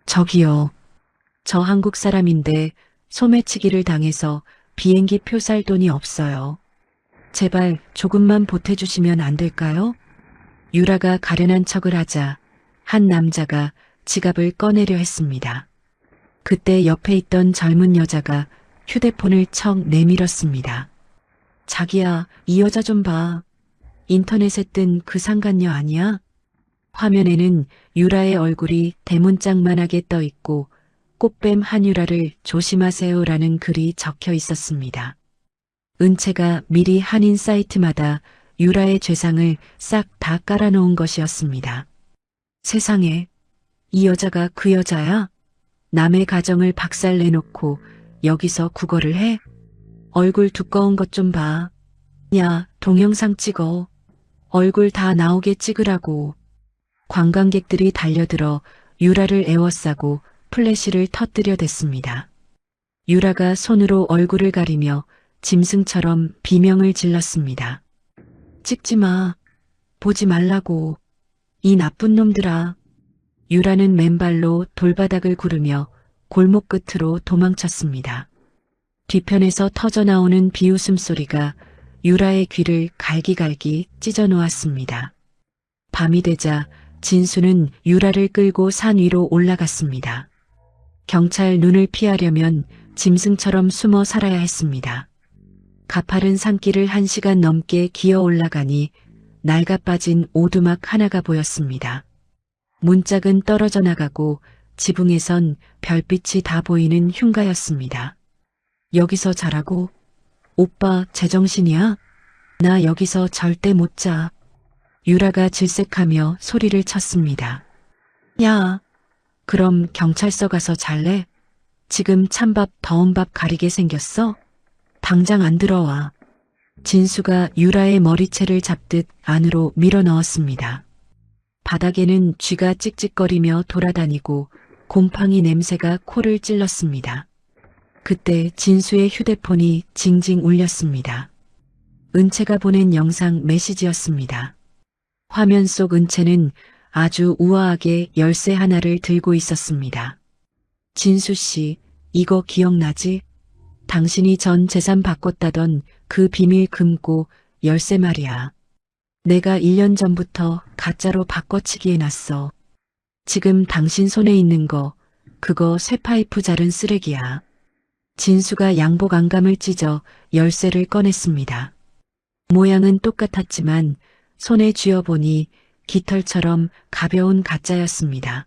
[SPEAKER 1] 저기요. 저 한국 사람인데 소매치기를 당해서 비행기 표 살 돈이 없어요. 제발 조금만 보태주시면 안 될까요? 유라가 가련한 척을 하자 한 남자가 지갑을 꺼내려 했습니다. 그때 옆에 있던 젊은 여자가 휴대폰을 척 내밀었습니다. 자기야, 이 여자 좀 봐. 인터넷에 뜬 그 상간녀 아니야? 화면에는 유라의 얼굴이 대문짝만하게 떠 있고 꽃뱀 한유라를 조심하세요라는 글이 적혀 있었습니다. 은채가 미리 한인 사이트마다 유라의 죄상을 싹 다 깔아놓은 것이었습니다. 세상에, 이 여자가 그 여자야? 남의 가정을 박살내놓고 여기서 구걸을 해? 얼굴 두꺼운 것 좀 봐. 야, 동영상 찍어. 얼굴 다 나오게 찍으라고. 관광객들이 달려들어 유라를 에워싸고 플래시를 터뜨려 댔습니다. 유라가 손으로 얼굴을 가리며 짐승처럼 비명을 질렀습니다. 찍지 마. 보지 말라고. 이 나쁜 놈들아. 유라는 맨발로 돌바닥을 구르며 골목 끝으로 도망쳤습니다. 뒤편에서 터져나오는 비웃음 소리가 유라의 귀를 갈기갈기 찢어 놓았습니다. 밤이 되자 진수는 유라를 끌고 산 위로 올라갔습니다. 경찰 눈을 피하려면 짐승처럼 숨어 살아야 했습니다. 가파른 산길을 1시간 넘게 기어 올라가니 낡아 빠진 오두막 하나가 보였습니다. 문짝은 떨어져 나가고 지붕에선 별빛이 다 보이는 흉가였습니다. 여기서 자라고? 오빠 제정신이야? 나 여기서 절대 못 자. 유라가 질색하며 소리를 쳤습니다. 야, 그럼 경찰서 가서 잘래? 지금 찬밥 더운 밥 가리게 생겼어? 당장 안 들어와. 진수가 유라의 머리채를 잡듯 안으로 밀어 넣었습니다. 바닥에는 쥐가 찍찍거리며 돌아다니고 곰팡이 냄새가 코를 찔렀습니다. 그때 진수의 휴대폰이 징징 울렸습니다. 은채가 보낸 영상 메시지였습니다. 화면 속 은채는 아주 우아하게 열쇠 하나를 들고 있었습니다. 진수 씨, 이거 기억나지? 당신이 전 재산 바꿨다던 그 비밀 금고 열쇠 말이야. 내가 1년 전부터 가짜로 바꿔치기 해놨어. 지금 당신 손에 있는 거, 그거 쇠파이프 자른 쓰레기야. 진수가 양복 안감을 찢어 열쇠를 꺼냈습니다. 모양은 똑같았지만 손에 쥐어보니 깃털처럼 가벼운 가짜였습니다.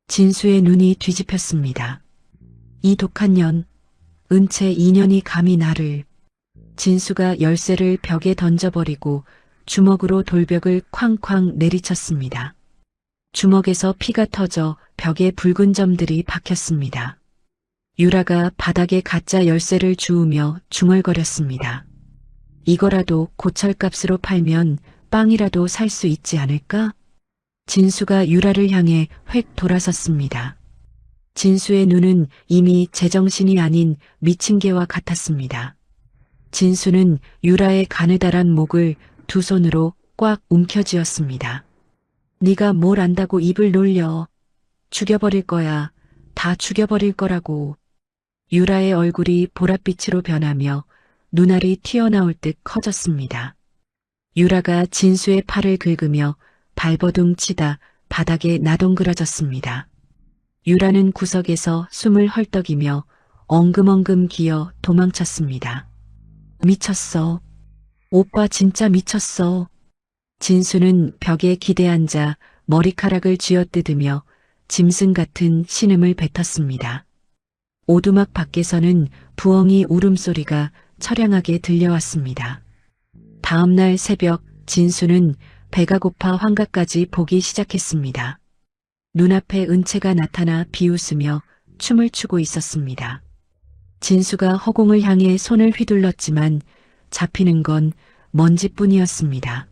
[SPEAKER 1] 진수의 눈이 뒤집혔습니다. 이 독한 년, 은채 2년이 감히 나를. 진수가 열쇠를 벽에 던져버리고 주먹으로 돌벽을 쾅쾅 내리쳤습니다. 주먹에서 피가 터져 벽에 붉은 점들이 박혔습니다. 유라가 바닥에 가짜 열쇠를 주우며 중얼거렸습니다. 이거라도 고철값으로 팔면 빵이라도 살 수 있지 않을까? 진수가 유라를 향해 획 돌아섰습니다. 진수의 눈은 이미 제정신이 아닌 미친 개와 같았습니다. 진수는 유라의 가느다란 목을 두 손으로 꽉 움켜쥐었습니다. 네가 뭘 안다고 입을 놀려. 죽여버릴 거야. 다 죽여버릴 거라고. 유라의 얼굴이 보랏빛으로 변하며 눈알이 튀어나올 듯 커졌습니다. 유라가 진수의 팔을 긁으며 발버둥 치다 바닥에 나동그러졌습니다. 유라는 구석에서 숨을 헐떡이며 엉금엉금 기어 도망쳤습니다. 미쳤어. 오빠 진짜 미쳤어. 진수는 벽에 기대앉아 머리카락을 쥐어뜯으며 짐승 같은 신음을 뱉었습니다. 오두막 밖에서는 부엉이 울음소리가 처량하게 들려왔습니다. 다음 날 새벽 진수는 배가 고파 환각까지 보기 시작했습니다. 눈앞에 은채가 나타나 비웃으며 춤을 추고 있었습니다. 진수가 허공을 향해 손을 휘둘렀지만 잡히는 건 먼지뿐이었습니다.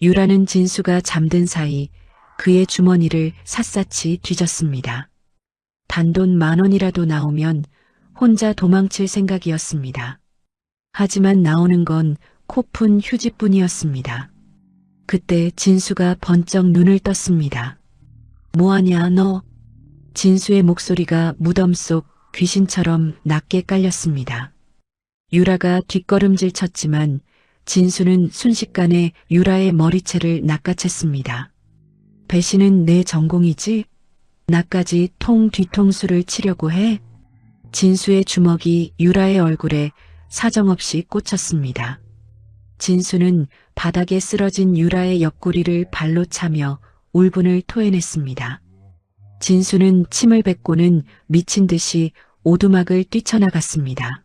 [SPEAKER 1] 유라는 진수가 잠든 사이 그의 주머니를 샅샅이 뒤졌습니다. 단돈 10,000원이라도 나오면 혼자 도망칠 생각이었습니다. 하지만 나오는 건 코푼 휴지뿐이었습니다. 그때 진수가 번쩍 눈을 떴습니다. 뭐하냐 너? 진수의 목소리가 무덤 속 귀신처럼 낮게 깔렸습니다. 유라가 뒷걸음질 쳤지만 진수는 순식간에 유라의 머리채를 낚아챘습니다. 배신은 내 전공이지? 나까지 통 뒤통수를 치려고 해? 진수의 주먹이 유라의 얼굴에 사정없이 꽂혔습니다. 진수는 바닥에 쓰러진 유라의 옆구리를 발로 차며 울분을 토해냈습니다. 진수는 침을 뱉고는 미친 듯이 오두막을 뛰쳐나갔습니다.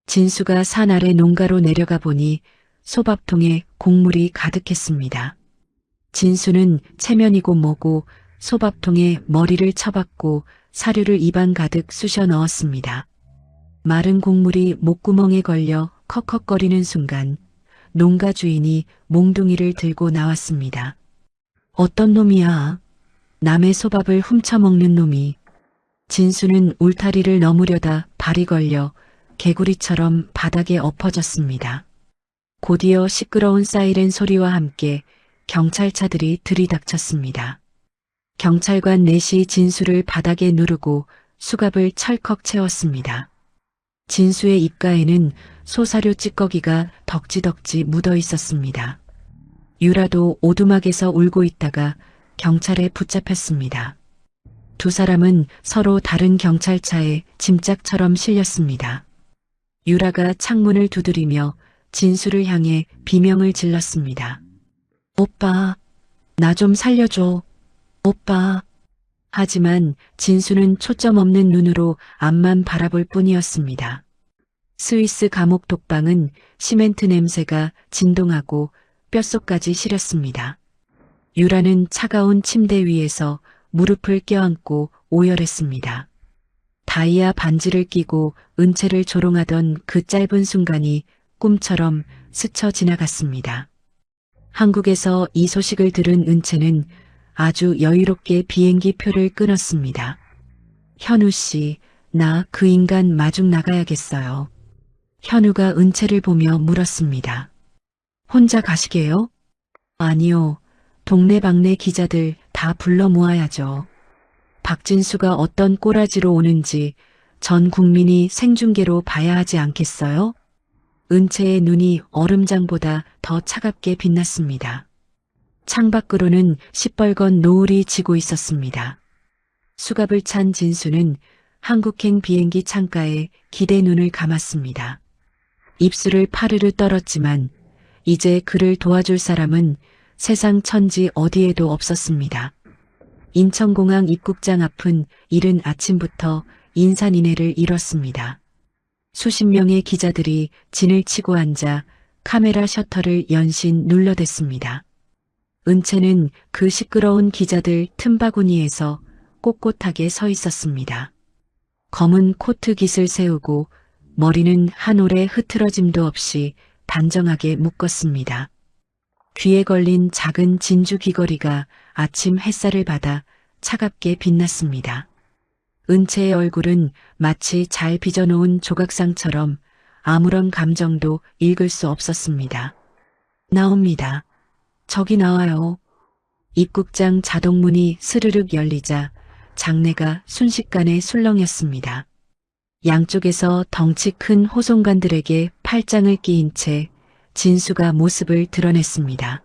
[SPEAKER 1] 진수가 산 아래 농가로 내려가 보니 소밥통에 곡물이 가득했습니다. 진수는 체면이고 뭐고 소밥통에 머리를 쳐박고 사료를 입안 가득 쑤셔 넣었습니다. 마른 곡물이 목구멍에 걸려 컥컥거리는 순간 농가 주인이 몽둥이를 들고 나왔습니다. 어떤 놈이야? 남의 소밥을 훔쳐먹는 놈이. 진수는 울타리를 넘으려다 발이 걸려 개구리처럼 바닥에 엎어졌습니다. 곧이어 시끄러운 사이렌 소리와 함께 경찰차들이 들이닥쳤습니다. 경찰관 넷이 진수를 바닥에 누르고 수갑을 철컥 채웠습니다. 진수의 입가에는 소사료 찌꺼기가 덕지덕지 묻어 있었습니다. 유라도 오두막에서 울고 있다가 경찰에 붙잡혔습니다. 두 사람은 서로 다른 경찰차에 짐짝처럼 실렸습니다. 유라가 창문을 두드리며 진수를 향해 비명을 질렀습니다. 오빠, 나 좀 살려줘. 오빠. 하지만 진수는 초점 없는 눈으로 앞만 바라볼 뿐이었습니다. 스위스 감옥 독방은 시멘트 냄새가 진동하고 뼛속까지 시렸습니다. 유라는 차가운 침대 위에서 무릎을 껴안고 오열했습니다. 다이아 반지를 끼고 은채를 조롱하던 그 짧은 순간이 꿈처럼 스쳐 지나갔습니다. 한국에서 이 소식을 들은 은채는 아주 여유롭게 비행기 표를 끊었습니다. 현우 씨, 나 그 인간 마중 나가야겠어요. 현우가 은채를 보며 물었습니다. 혼자 가시게요? 아니요. 동네방네 기자들 다 불러 모아야죠. 박진수가 어떤 꼬라지로 오는지 전 국민이 생중계로 봐야 하지 않겠어요? 은채의 눈이 얼음장보다 더 차갑게 빛났습니다. 창밖으로는 시뻘건 노을이 지고 있었습니다. 수갑을 찬 진수는 한국행 비행기 창가에 기대 눈을 감았습니다. 입술을 파르르 떨었지만 이제 그를 도와줄 사람은 세상 천지 어디에도 없었습니다. 인천공항 입국장 앞은 이른 아침부터 인산인해를 이뤘습니다. 수십 명의 기자들이 진을 치고 앉아 카메라 셔터를 연신 눌러댔습니다. 은채는 그 시끄러운 기자들 틈바구니에서 꼿꼿하게 서 있었습니다. 검은 코트 깃을 세우고 머리는 한 올의 흐트러짐도 없이 단정하게 묶었습니다. 귀에 걸린 작은 진주 귀걸이가 아침 햇살을 받아 차갑게 빛났습니다. 은채의 얼굴은 마치 잘 빚어놓은 조각상처럼 아무런 감정도 읽을 수 없었습니다. 나옵니다. 저기 나와요. 입국장 자동문이 스르륵 열리자 장내가 순식간에 술렁였습니다. 양쪽에서 덩치 큰 호송관들에게 팔짱을 끼인 채 진수가 모습을 드러냈습니다.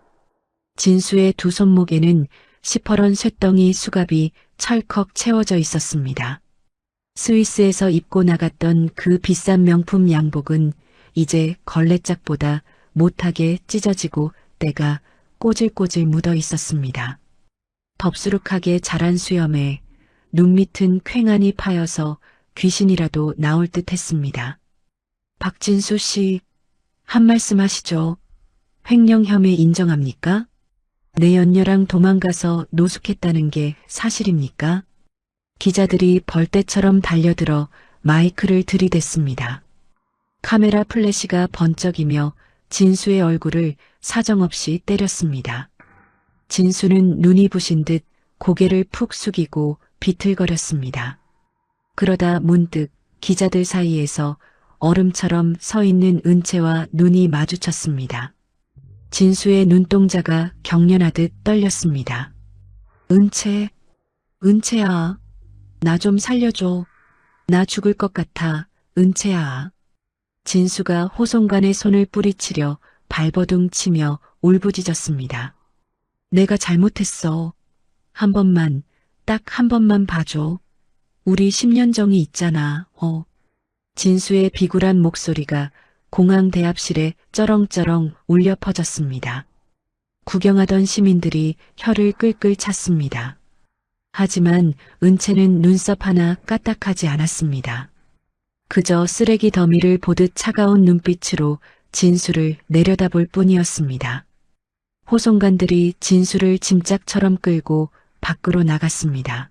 [SPEAKER 1] 진수의 두 손목에는 시퍼런 쇳덩이 수갑이 철컥 채워져 있었습니다. 스위스에서 입고 나갔던 그 비싼 명품 양복은 이제 걸레짝보다 못하게 찢어지고 때가 꼬질꼬질 묻어 있었습니다. 덥수룩하게 자란 수염에 눈 밑은 퀭하니 파여서 귀신이라도 나올 듯 했습니다. 박진수 씨, 한 말씀 하시죠. 횡령 혐의 인정합니까? 내 연녀랑 도망가서 노숙했다는 게 사실입니까? 기자들이 벌떼처럼 달려들어 마이크를 들이댔습니다. 카메라 플래시가 번쩍이며 진수의 얼굴을 사정없이 때렸습니다. 진수는 눈이 부신 듯 고개를 푹 숙이고 비틀거렸습니다. 그러다 문득 기자들 사이에서 얼음처럼 서 있는 은채와 눈이 마주쳤습니다. 진수의 눈동자가 경련하듯 떨렸습니다. 은채, 은채야. 나 좀 살려줘. 나 죽을 것 같아, 은채야. 진수가 호송간의 손을 뿌리치려 발버둥 치며 울부짖었습니다. 내가 잘못했어. 한 번만, 딱 한 번만 봐줘. 우리 10년 정이 있잖아, 진수의 비굴한 목소리가 공항 대합실에 쩌렁쩌렁 울려 퍼졌습니다. 구경하던 시민들이 혀를 끌끌 찼습니다. 하지만 은채는 눈썹 하나 까딱하지 않았습니다. 그저 쓰레기 더미를 보듯 차가운 눈빛으로 진수를 내려다볼 뿐이었습니다. 호송관들이 진수를 짐짝처럼 끌고 밖으로 나갔습니다.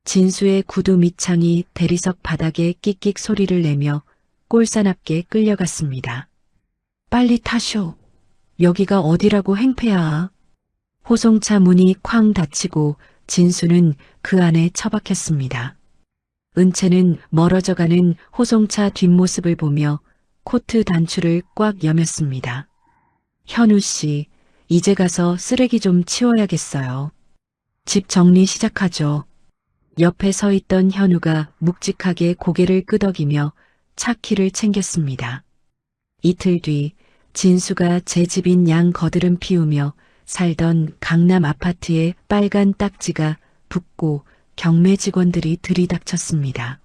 [SPEAKER 1] 진수의 구두 밑창이 대리석 바닥에 끽끽 소리를 내며 꼴사납게 끌려갔습니다. 빨리 타쇼. 여기가 어디라고 행패야. 호송차 문이 쾅 닫히고 진수는 그 안에 처박혔습니다. 은채는 멀어져가는 호송차 뒷모습을 보며 코트 단추를 꽉 여몄습니다. 현우 씨, 이제 가서 쓰레기 좀 치워야겠어요. 집 정리 시작하죠. 옆에 서 있던 현우가 묵직하게 고개를 끄덕이며 차 키를 챙겼습니다. 이틀 뒤 진수가 제 집인 양 거드름 피우며 살던 강남 아파트의 빨간 딱지가 붙고 경매 직원들이 들이닥쳤습니다.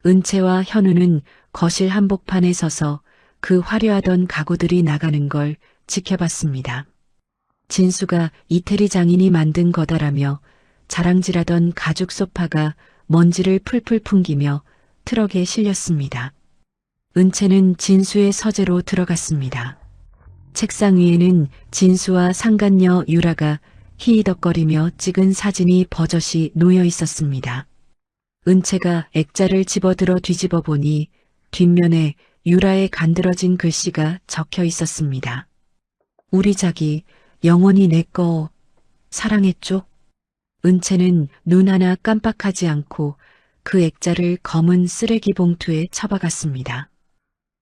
[SPEAKER 1] 은채와 현우는 거실 한복판에 서서 그 화려하던 가구들이 나가는 걸 지켜봤습니다. 진수가 이태리 장인이 만든 거다라며 자랑질하던 가죽 소파가 먼지를 풀풀 풍기며 트럭에 실렸습니다. 은채는 진수의 서재로 들어갔습니다. 책상 위에는 진수와 상간녀 유라가 히히덕거리며 찍은 사진이 버젓이 놓여 있었습니다. 은채가 액자를 집어들어 뒤집어 보니 뒷면에 유라의 간드러진 글씨가 적혀 있었습니다. 우리 자기 영원히 내꺼 사랑했죠? 은채는 눈 하나 깜빡하지 않고 그 액자를 검은 쓰레기 봉투에 처박았습니다.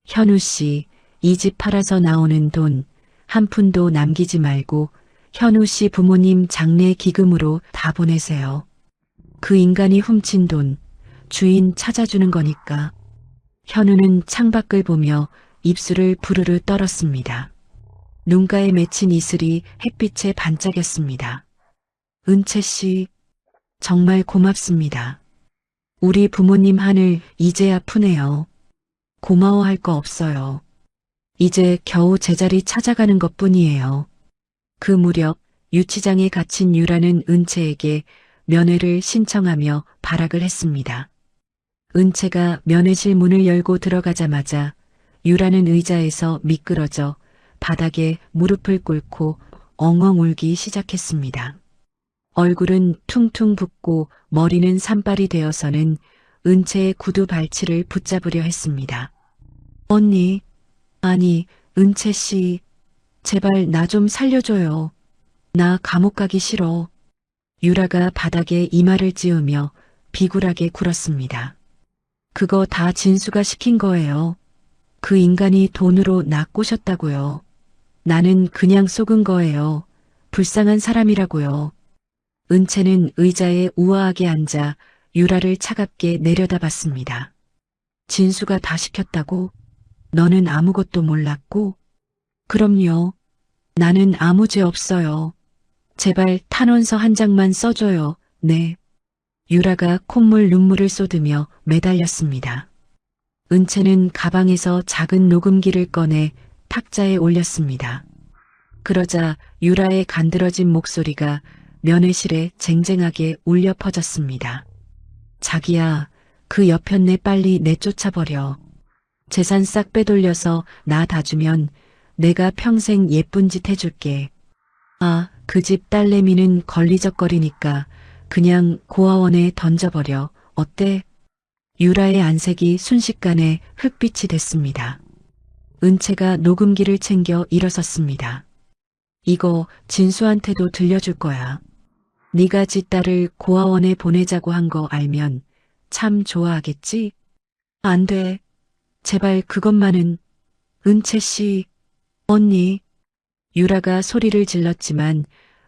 [SPEAKER 1] 현우 씨, 이 집 팔아서 나오는 돈 한 푼도 남기지 말고 현우 씨 부모님 장례 기금으로 다 보내세요. 그 인간이 훔친 돈 주인 찾아주는 거니까. 현우는 창밖을 보며 입술을 부르르 떨었습니다. 눈가에 맺힌 이슬이 햇빛에 반짝였습니다. 은채 씨, 정말 고맙습니다. 우리 부모님 하늘 이제야 푸네요. 고마워할 거 없어요. 이제 겨우 제자리 찾아가는 것뿐이에요. 그 무렵 유치장에 갇힌 유라는 은채에게 면회를 신청하며 발악을 했습니다. 은채가 면회실 문을 열고 들어가자마자 유라는 의자에서 미끄러져 바닥에 무릎을 꿇고 엉엉 울기 시작했습니다. 얼굴은 퉁퉁 붓고 머리는 산발이 되어서는 은채의 구두 발치를 붙잡으려 했습니다. 언니, 아니, 은채 씨, 제발 나 좀 살려줘요. 나 감옥 가기 싫어. 유라가 바닥에 이마를 찌우며 비굴하게 굴었습니다. 그거 다 진수가 시킨 거예요. 그 인간이 돈으로 나 꼬셨다고요. 나는 그냥 속은 거예요. 불쌍한 사람이라고요. 은채는 의자에 우아하게 앉아 유라를 차갑게 내려다봤습니다. 진수가 다 시켰다고? 너는 아무것도 몰랐고? 그럼요. 나는 아무 죄 없어요. 제발 탄원서 한 장만 써줘요. 네. 유라가 콧물 눈물을 쏟으며 매달렸습니다. 은채는 가방에서 작은 녹음기를 꺼내 탁자에 올렸습니다. 그러자 유라의 간드러진 목소리가 면회실에 쟁쟁하게 울려 퍼졌습니다. 자기야, 그 여편네 빨리 내쫓아버려. 재산 싹 빼돌려서 나 다 주면 내가 평생 예쁜 짓 해줄게. 아, 그 집 딸내미는 걸리적거리니까 그냥 고아원에 던져버려. 어때? 유라의 안색이 순식간에 흑빛이 됐습니다. 은채가 녹음기를 챙겨 일어섰습니다. 이거 진수한테도 들려줄 거야. 네가 지 딸을 고아원에 보내자고 한 거 알면 참 좋아하겠지? 안 돼. 제발 그것만은. 은채 씨, 언니. 유라가 소리를 질렀지만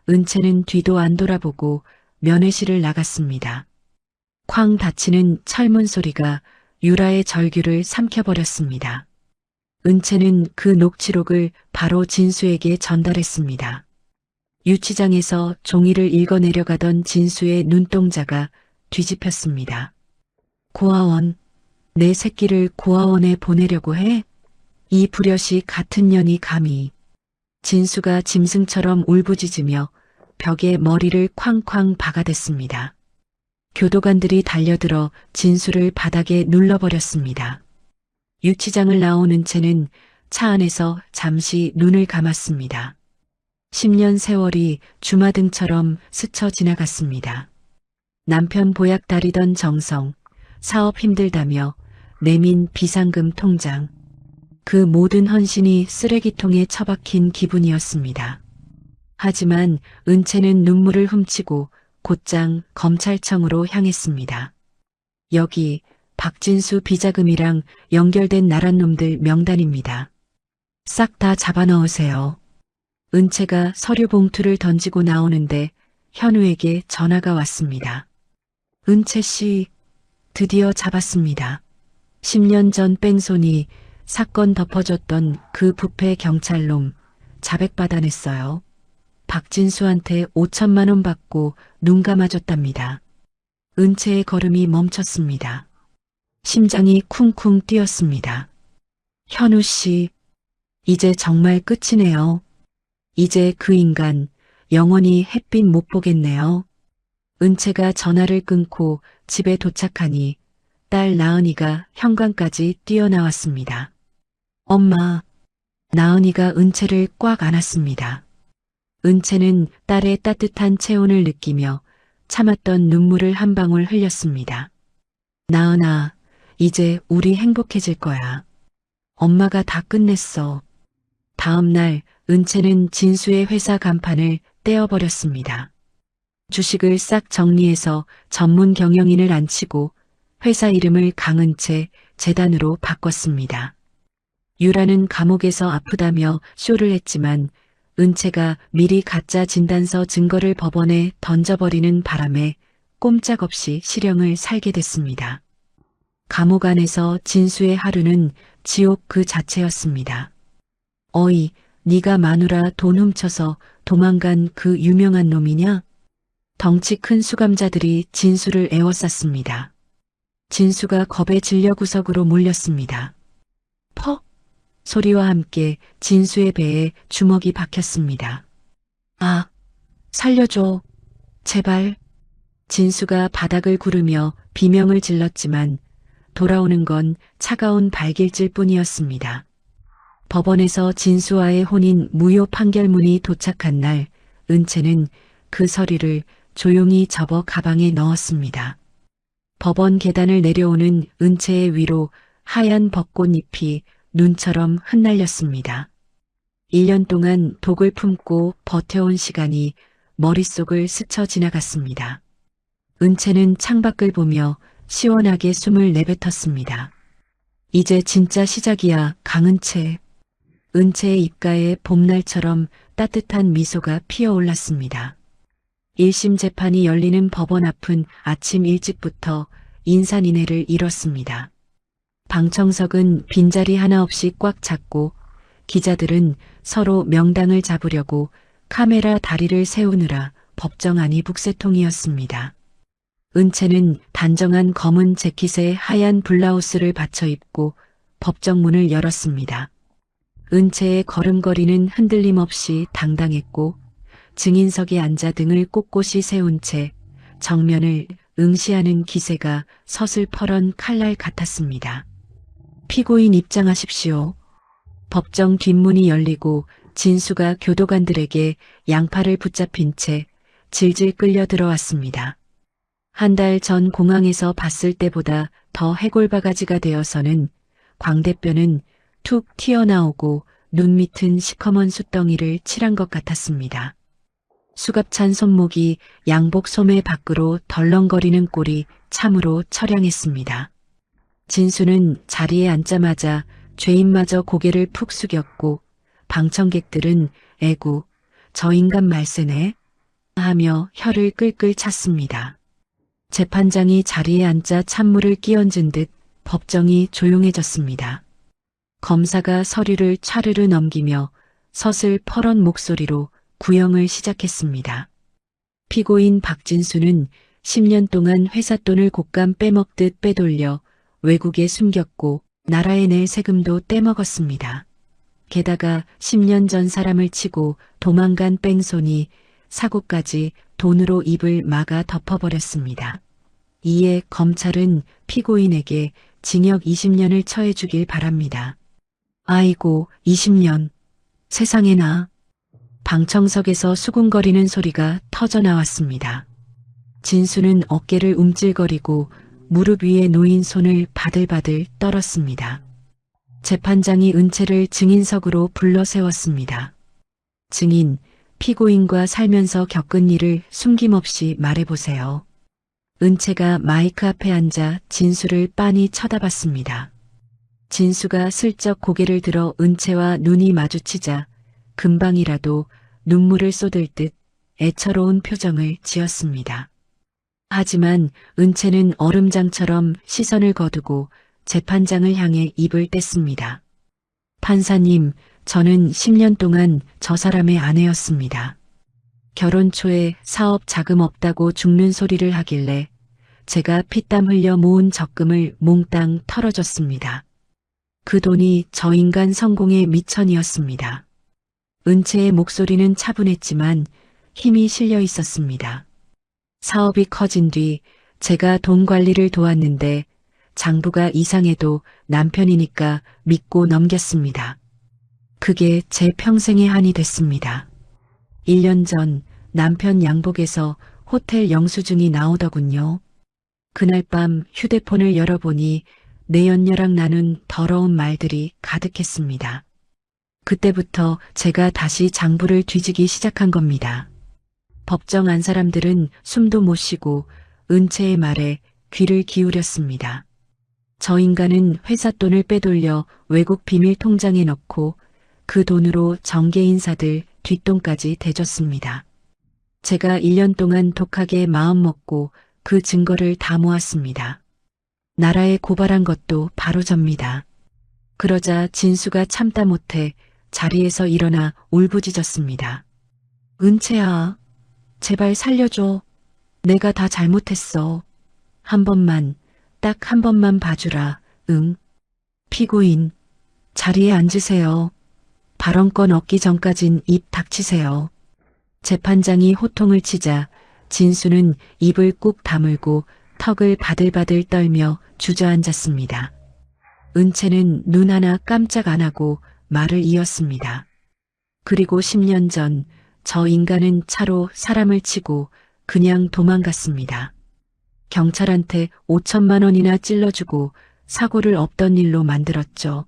[SPEAKER 1] 은채는 뒤도 안 돌아보고 면회실을 나갔습니다. 쾅 닫히는 철문 소리가 유라의 절규를 삼켜버렸습니다. 은채는 그 녹취록을 바로 진수에게 전달했습니다. 유치장에서 종이를 읽어내려가던 진수의 눈동자가 뒤집혔습니다. 고아원, 내 새끼를 고아원에 보내려고 해? 이 불효시 같은 년이 감히. 진수가 짐승처럼 울부짖으며 벽에 머리를 쾅쾅 박아댔습니다. 교도관들이 달려들어 진수를 바닥에 눌러버렸습니다. 유치장을 나오는 채는 차 안에서 잠시 눈을 감았습니다. 10년 세월이 주마등처럼 스쳐 지나갔습니다. 남편 보약 다리던 정성, 사업 힘들다며 내민 비상금 통장, 그 모든 헌신이 쓰레기통에 처박힌 기분이었습니다. 하지만 은채는 눈물을 훔치고 곧장 검찰청으로 향했습니다. 여기 박진수 비자금이랑 연결된 나란 놈들 명단입니다. 싹 다 잡아넣으세요. 은채가 서류 봉투를 던지고 나오는데 현우에게 전화가 왔습니다. 은채 씨, 드디어 잡았습니다. 10년 전 뺑소니 사건 덮어줬던 그 부패 경찰놈 자백받아냈어요. 박진수한테 5천만 원 받고 눈 감아줬답니다. 은채의 걸음이 멈췄습니다. 심장이 쿵쿵 뛰었습니다. 현우 씨, 이제 정말 끝이네요. 이제 그 인간 영원히 햇빛 못 보겠네요. 은채가 전화를 끊고 집에 도착하니 딸 나은이가 현관까지 뛰어나왔습니다. 엄마, 나은이가 은채를 꽉 안았습니다. 은채는 딸의 따뜻한 체온을 느끼며 참았던 눈물을 한 방울 흘렸습니다. 나은아, 이제 우리 행복해질 거야. 엄마가 다 끝냈어. 다음 날 은채는 진수의 회사 간판을 떼어버렸습니다. 주식을 싹 정리해서 전문 경영인을 앉히고 회사 이름을 강은채 재단으로 바꿨습니다. 유라는 감옥에서 아프다며 쇼를 했지만 은채가 미리 가짜 진단서 증거를 법원에 던져버리는 바람에 꼼짝없이 실형을 살게 됐습니다. 감옥 안에서 진수의 하루는 지옥 그 자체였습니다. 어이, 네가 마누라 돈 훔쳐서 도망간 그 유명한 놈이냐? 덩치 큰 수감자들이 진수를 에워쌌습니다. 진수가 겁에 질려 구석으로 몰렸습니다. 퍽! 소리와 함께 진수의 배에 주먹이 박혔습니다. 아, 살려줘. 제발. 진수가 바닥을 구르며 비명을 질렀지만 돌아오는 건 차가운 발길질 뿐이었습니다. 법원에서 진수와의 혼인 무효 판결문이 도착한 날 은채는 그 서류를 조용히 접어 가방에 넣었습니다. 법원 계단을 내려오는 은채의 위로 하얀 벚꽃잎이 눈처럼 흩날렸습니다. 1년 동안 독을 품고 버텨온 시간이 머릿속을 스쳐 지나갔습니다. 은채는 창밖을 보며 시원하게 숨을 내뱉었습니다. 이제 진짜 시작이야, 강은채. 은채의 입가에 봄날처럼 따뜻한 미소가 피어올랐습니다. 1심 재판이 열리는 법원 앞은 아침 일찍부터 인산인해를 이뤘습니다. 방청석은 빈자리 하나 없이 꽉 찼고 기자들은 서로 명당을 잡으려고 카메라 다리를 세우느라 법정 안이 북새통이었습니다. 은채는 단정한 검은 재킷에 하얀 블라우스를 받쳐 입고 법정 문을 열었습니다. 은채의 걸음걸이는 흔들림 없이 당당했고 증인석에 앉아 등을 꼿꼿이 세운 채 정면을 응시하는 기세가 서슬퍼런 칼날 같았습니다. 피고인 입장하십시오. 법정 뒷문이 열리고 진수가 교도관들에게 양팔을 붙잡힌 채 질질 끌려 들어왔습니다. 한 달 전 공항에서 봤을 때보다 더 해골바가지가 되어서는 광대뼈는 툭 튀어나오고 눈 밑은 시커먼 숫덩이를 칠한 것 같았습니다. 수갑찬 손목이 양복 소매 밖으로 덜렁거리는 꼴이 참으로 처량했습니다. 진수는 자리에 앉자마자 죄인마저 고개를 푹 숙였고 방청객들은 에구, 저 인간 말세네 하며 혀를 끌끌 찼습니다. 재판장이 자리에 앉자 찬물을 끼얹은 듯 법정이 조용해졌습니다. 검사가 서류를 차르르 넘기며 서슬 퍼런 목소리로 구형을 시작했습니다. 피고인 박진수는 10년 동안 회사 돈을 곶감 빼먹듯 빼돌려 외국에 숨겼고 나라에 낼 세금도 떼먹었습니다. 게다가 10년 전 사람을 치고 도망간 뺑소니 사고까지 돈으로 입을 막아 덮어버렸습니다. 이에 검찰은 피고인에게 징역 20년을 처해주길 바랍니다. 아이고, 20년. 세상에나. 방청석에서 수군거리는 소리가 터져나왔습니다. 진수는 어깨를 움찔거리고 무릎 위에 놓인 손을 바들바들 떨었습니다. 재판장이 은채를 증인석으로 불러 세웠습니다. 증인, 피고인과 살면서 겪은 일을 숨김없이 말해보세요. 은채가 마이크 앞에 앉아 진수를 빤히 쳐다봤습니다. 진수가 슬쩍 고개를 들어 은채와 눈이 마주치자 금방이라도 눈물을 쏟을 듯 애처로운 표정을 지었습니다. 하지만 은채는 얼음장처럼 시선을 거두고 재판장을 향해 입을 뗐습니다. 판사님, 저는 10년 동안 저 사람의 아내였습니다. 결혼 초에 사업 자금 없다고 죽는 소리를 하길래 제가 피땀 흘려 모은 적금을 몽땅 털어줬습니다. 그 돈이 저 인간 성공의 미천이었습니다. 은채의 목소리는 차분했지만 힘이 실려 있었습니다. 사업이 커진 뒤 제가 돈 관리를 도왔는데 장부가 이상해도 남편이니까 믿고 넘겼습니다. 그게 제 평생의 한이 됐습니다. 1년 전 남편 양복에서 호텔 영수증이 나오더군요. 그날 밤 휴대폰을 열어보니 내연녀랑 나눈 더러운 말들이 가득했습니다. 그때부터 제가 다시 장부를 뒤지기 시작한 겁니다. 법정 안 사람들은 숨도 못 쉬고 은채의 말에 귀를 기울였습니다. 저 인간은 회사 돈을 빼돌려 외국 비밀 통장에 넣고 그 돈으로 정계 인사들 뒷돈까지 대줬습니다. 제가 1년 동안 독하게 마음먹고 그 증거를 다 모았습니다. 나라에 고발한 것도 바로 접니다. 그러자 진수가 참다 못해 자리에서 일어나 울부짖었습니다. 은채야, 제발 살려줘. 내가 다 잘못했어. 한 번만, 딱 한 번만 봐주라. 응. 피고인, 자리에 앉으세요. 발언권 얻기 전까진 입 닥치세요. 재판장이 호통을 치자 진수는 입을 꾹 다물고 턱을 바들바들 떨며 주저앉았습니다. 은채는 눈 하나 깜짝 안 하고 말을 이었습니다. 그리고 10년 전 저 인간은 차로 사람을 치고 그냥 도망갔습니다. 경찰한테 5천만 원이나 찔러주고 사고를 없던 일로 만들었죠.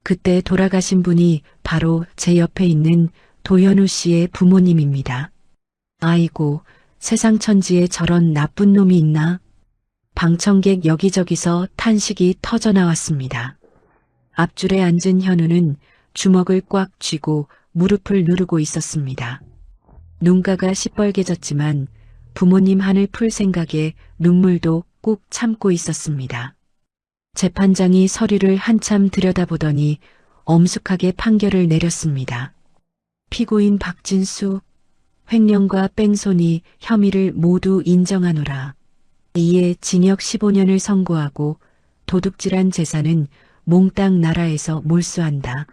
[SPEAKER 1] 그때 돌아가신 분이 바로 제 옆에 있는 도현우 씨의 부모님입니다. 아이고, 세상 천지에 저런 나쁜 놈이 있나? 방청객 여기저기서 탄식이 터져나왔습니다. 앞줄에 앉은 현우는 주먹을 꽉 쥐고 무릎을 누르고 있었습니다. 눈가가 시뻘개졌지만 부모님 한을 풀 생각에 눈물도 꾹 참고 있었습니다. 재판장이 서류를 한참 들여다보더니 엄숙하게 판결을 내렸습니다. 피고인 박진수, 횡령과 뺑소니 혐의를 모두 인정하노라. 이에 징역 15년을 선고하고 도둑질한 재산은 몽땅 나라에서 몰수한다.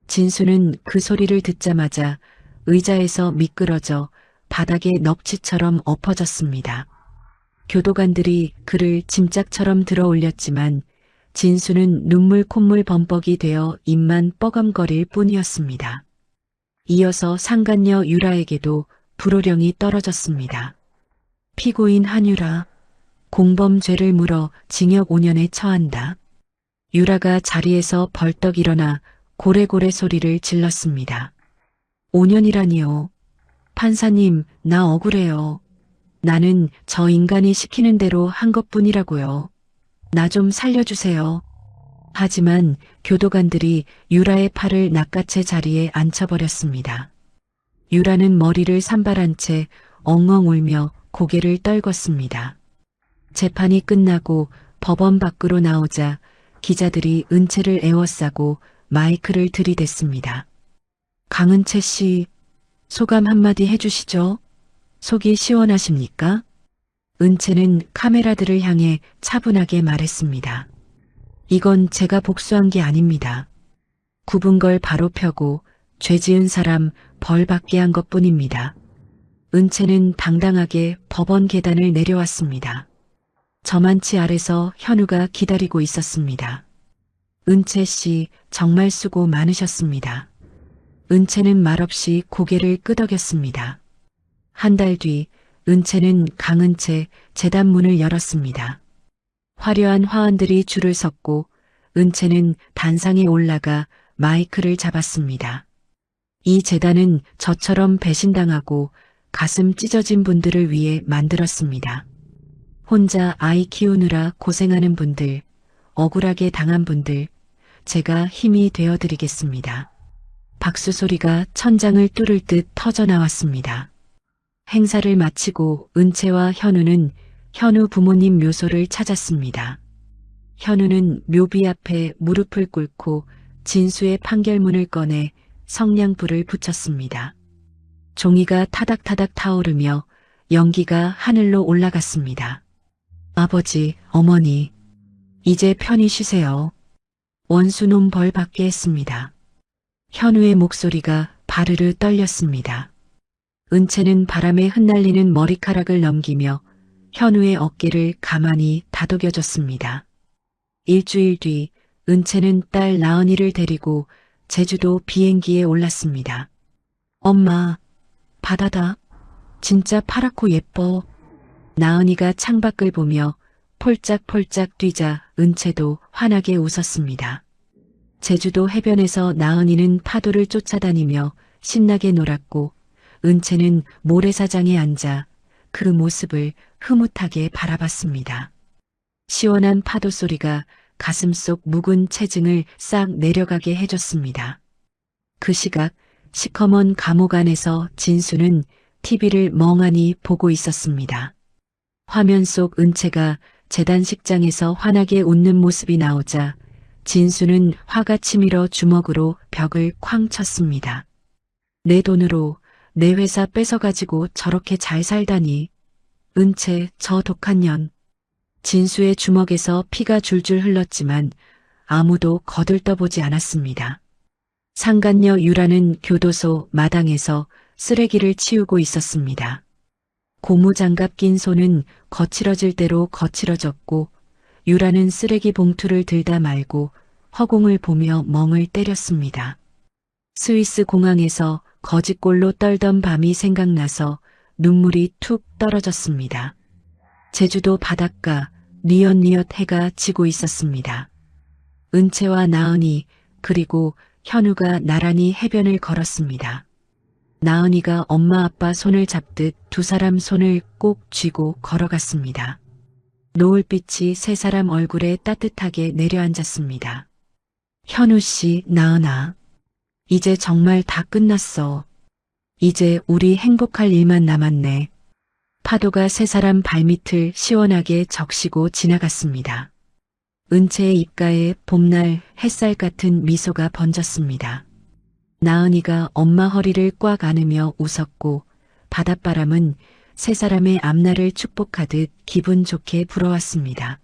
[SPEAKER 1] 진수는 그 소리를 듣자마자 의자에서 미끄러져 바닥에 넙치처럼 엎어졌습니다. 교도관들이 그를 짐짝처럼 들어 올렸지만 진수는 눈물 콧물 범벅이 되어 입만 뻐금거릴 뿐이었습니다. 이어서 상간녀 유라에게도 불호령이 떨어졌습니다. 피고인 한유라, 공범죄를 물어 징역 5년에 처한다. 유라가 자리에서 벌떡 일어나 고래고래 소리를 질렀습니다. 5년이라니요. 판사님, 나 억울해요. 나는 저 인간이 시키는 대로 한 것뿐이라고요. 나 좀 살려주세요. 하지만 교도관들이 유라의 팔을 낚아채 자리에 앉혀버렸습니다. 유라는 머리를 산발한 채 엉엉 울며 고개를 떨궜습니다. 재판이 끝나고 법원 밖으로 나오자 기자들이 은채를 에워싸고 마이크를 들이댔습니다. 강은채 씨, 소감 한마디 해주시죠. 속이 시원하십니까? 은채는 카메라들을 향해 차분하게 말했습니다. 이건 제가 복수한 게 아닙니다. 굽은 걸 바로 펴고 죄 지은 사람 벌 받게 한 것뿐입니다. 은채는 당당하게 법원 계단을 내려왔습니다. 저만치 아래서 현우가 기다리고 있었습니다. 은채 씨 정말 수고 많으셨습니다. 은채는 말없이 고개를 끄덕였습니다. 한 달 뒤 은채는 강은채 재단 문을 열었습니다. 화려한 화환들이 줄을 섰고 은채는 단상에 올라가 마이크를 잡았습니다. 이 재단은 저처럼 배신당하고 가슴 찢어진 분들을 위해 만들었습니다. 혼자 아이 키우느라 고생하는 분들, 억울하게 당한 분들, 제가 힘이 되어드리겠습니다. 박수 소리가 천장을 뚫을 듯 터져 나왔습니다. 행사를 마치고 은채와 현우는 현우 부모님 묘소를 찾았습니다. 현우는 묘비 앞에 무릎을 꿇고 진수의 판결문을 꺼내 성냥불을 붙였습니다. 종이가 타닥타닥 타오르며 연기가 하늘로 올라갔습니다. 아버지, 어머니, 이제 편히 쉬세요. 원수놈 벌 받게 했습니다. 현우의 목소리가 바르르 떨렸습니다. 은채는 바람에 흩날리는 머리카락을 넘기며 현우의 어깨를 가만히 다독여줬습니다. 일주일 뒤 은채는 딸 나은이를 데리고 제주도 비행기에 올랐습니다. 엄마, 바다다. 진짜 파랗고 예뻐. 나은이가 창밖을 보며 폴짝폴짝 뛰자 은채도 환하게 웃었습니다. 제주도 해변에서 나은이는 파도를 쫓아다니며 신나게 놀았고 은채는 모래사장에 앉아 그 모습을 흐뭇하게 바라봤습니다. 시원한 파도 소리가 가슴속 묵은 체증을 싹 내려가게 해줬습니다. 그 시각 시커먼 감옥 안에서 진수는 TV를 멍하니 보고 있었습니다. 화면 속 은채가 재단식장에서 환하게 웃는 모습이 나오자 진수는 화가 치밀어 주먹으로 벽을 쾅 쳤습니다. 내 돈으로 내 회사 뺏어가지고 저렇게 잘 살다니. 은채, 저 독한 년. 진수의 주먹에서 피가 줄줄 흘렀지만 아무도 거들떠보지 않았습니다. 상간녀 유라는 교도소 마당에서 쓰레기를 치우고 있었습니다. 고무장갑 낀 손은 거칠어질 대로 거칠어졌고 유라는 쓰레기 봉투를 들다 말고 허공을 보며 멍을 때렸습니다. 스위스 공항에서 거짓골로 떨던 밤이 생각나서 눈물이 툭 떨어졌습니다. 제주도 바닷가 뉘엿뉘엿 해가 지고 있었습니다. 은채와 나은이 그리고 현우가 나란히 해변을 걸었습니다. 나은이가 엄마 아빠 손을 잡듯 두 사람 손을 꼭 쥐고 걸어갔습니다. 노을빛이 세 사람 얼굴에 따뜻하게 내려앉았습니다. 현우 씨, 나은아. 이제 정말 다 끝났어. 이제 우리 행복할 일만 남았네. 파도가 세 사람 발밑을 시원하게 적시고 지나갔습니다. 은채의 입가에 봄날 햇살 같은 미소가 번졌습니다. 나은이가 엄마 허리를 꽉 안으며 웃었고 바닷바람은 세 사람의 앞날을 축복하듯 기분 좋게 불어왔습니다.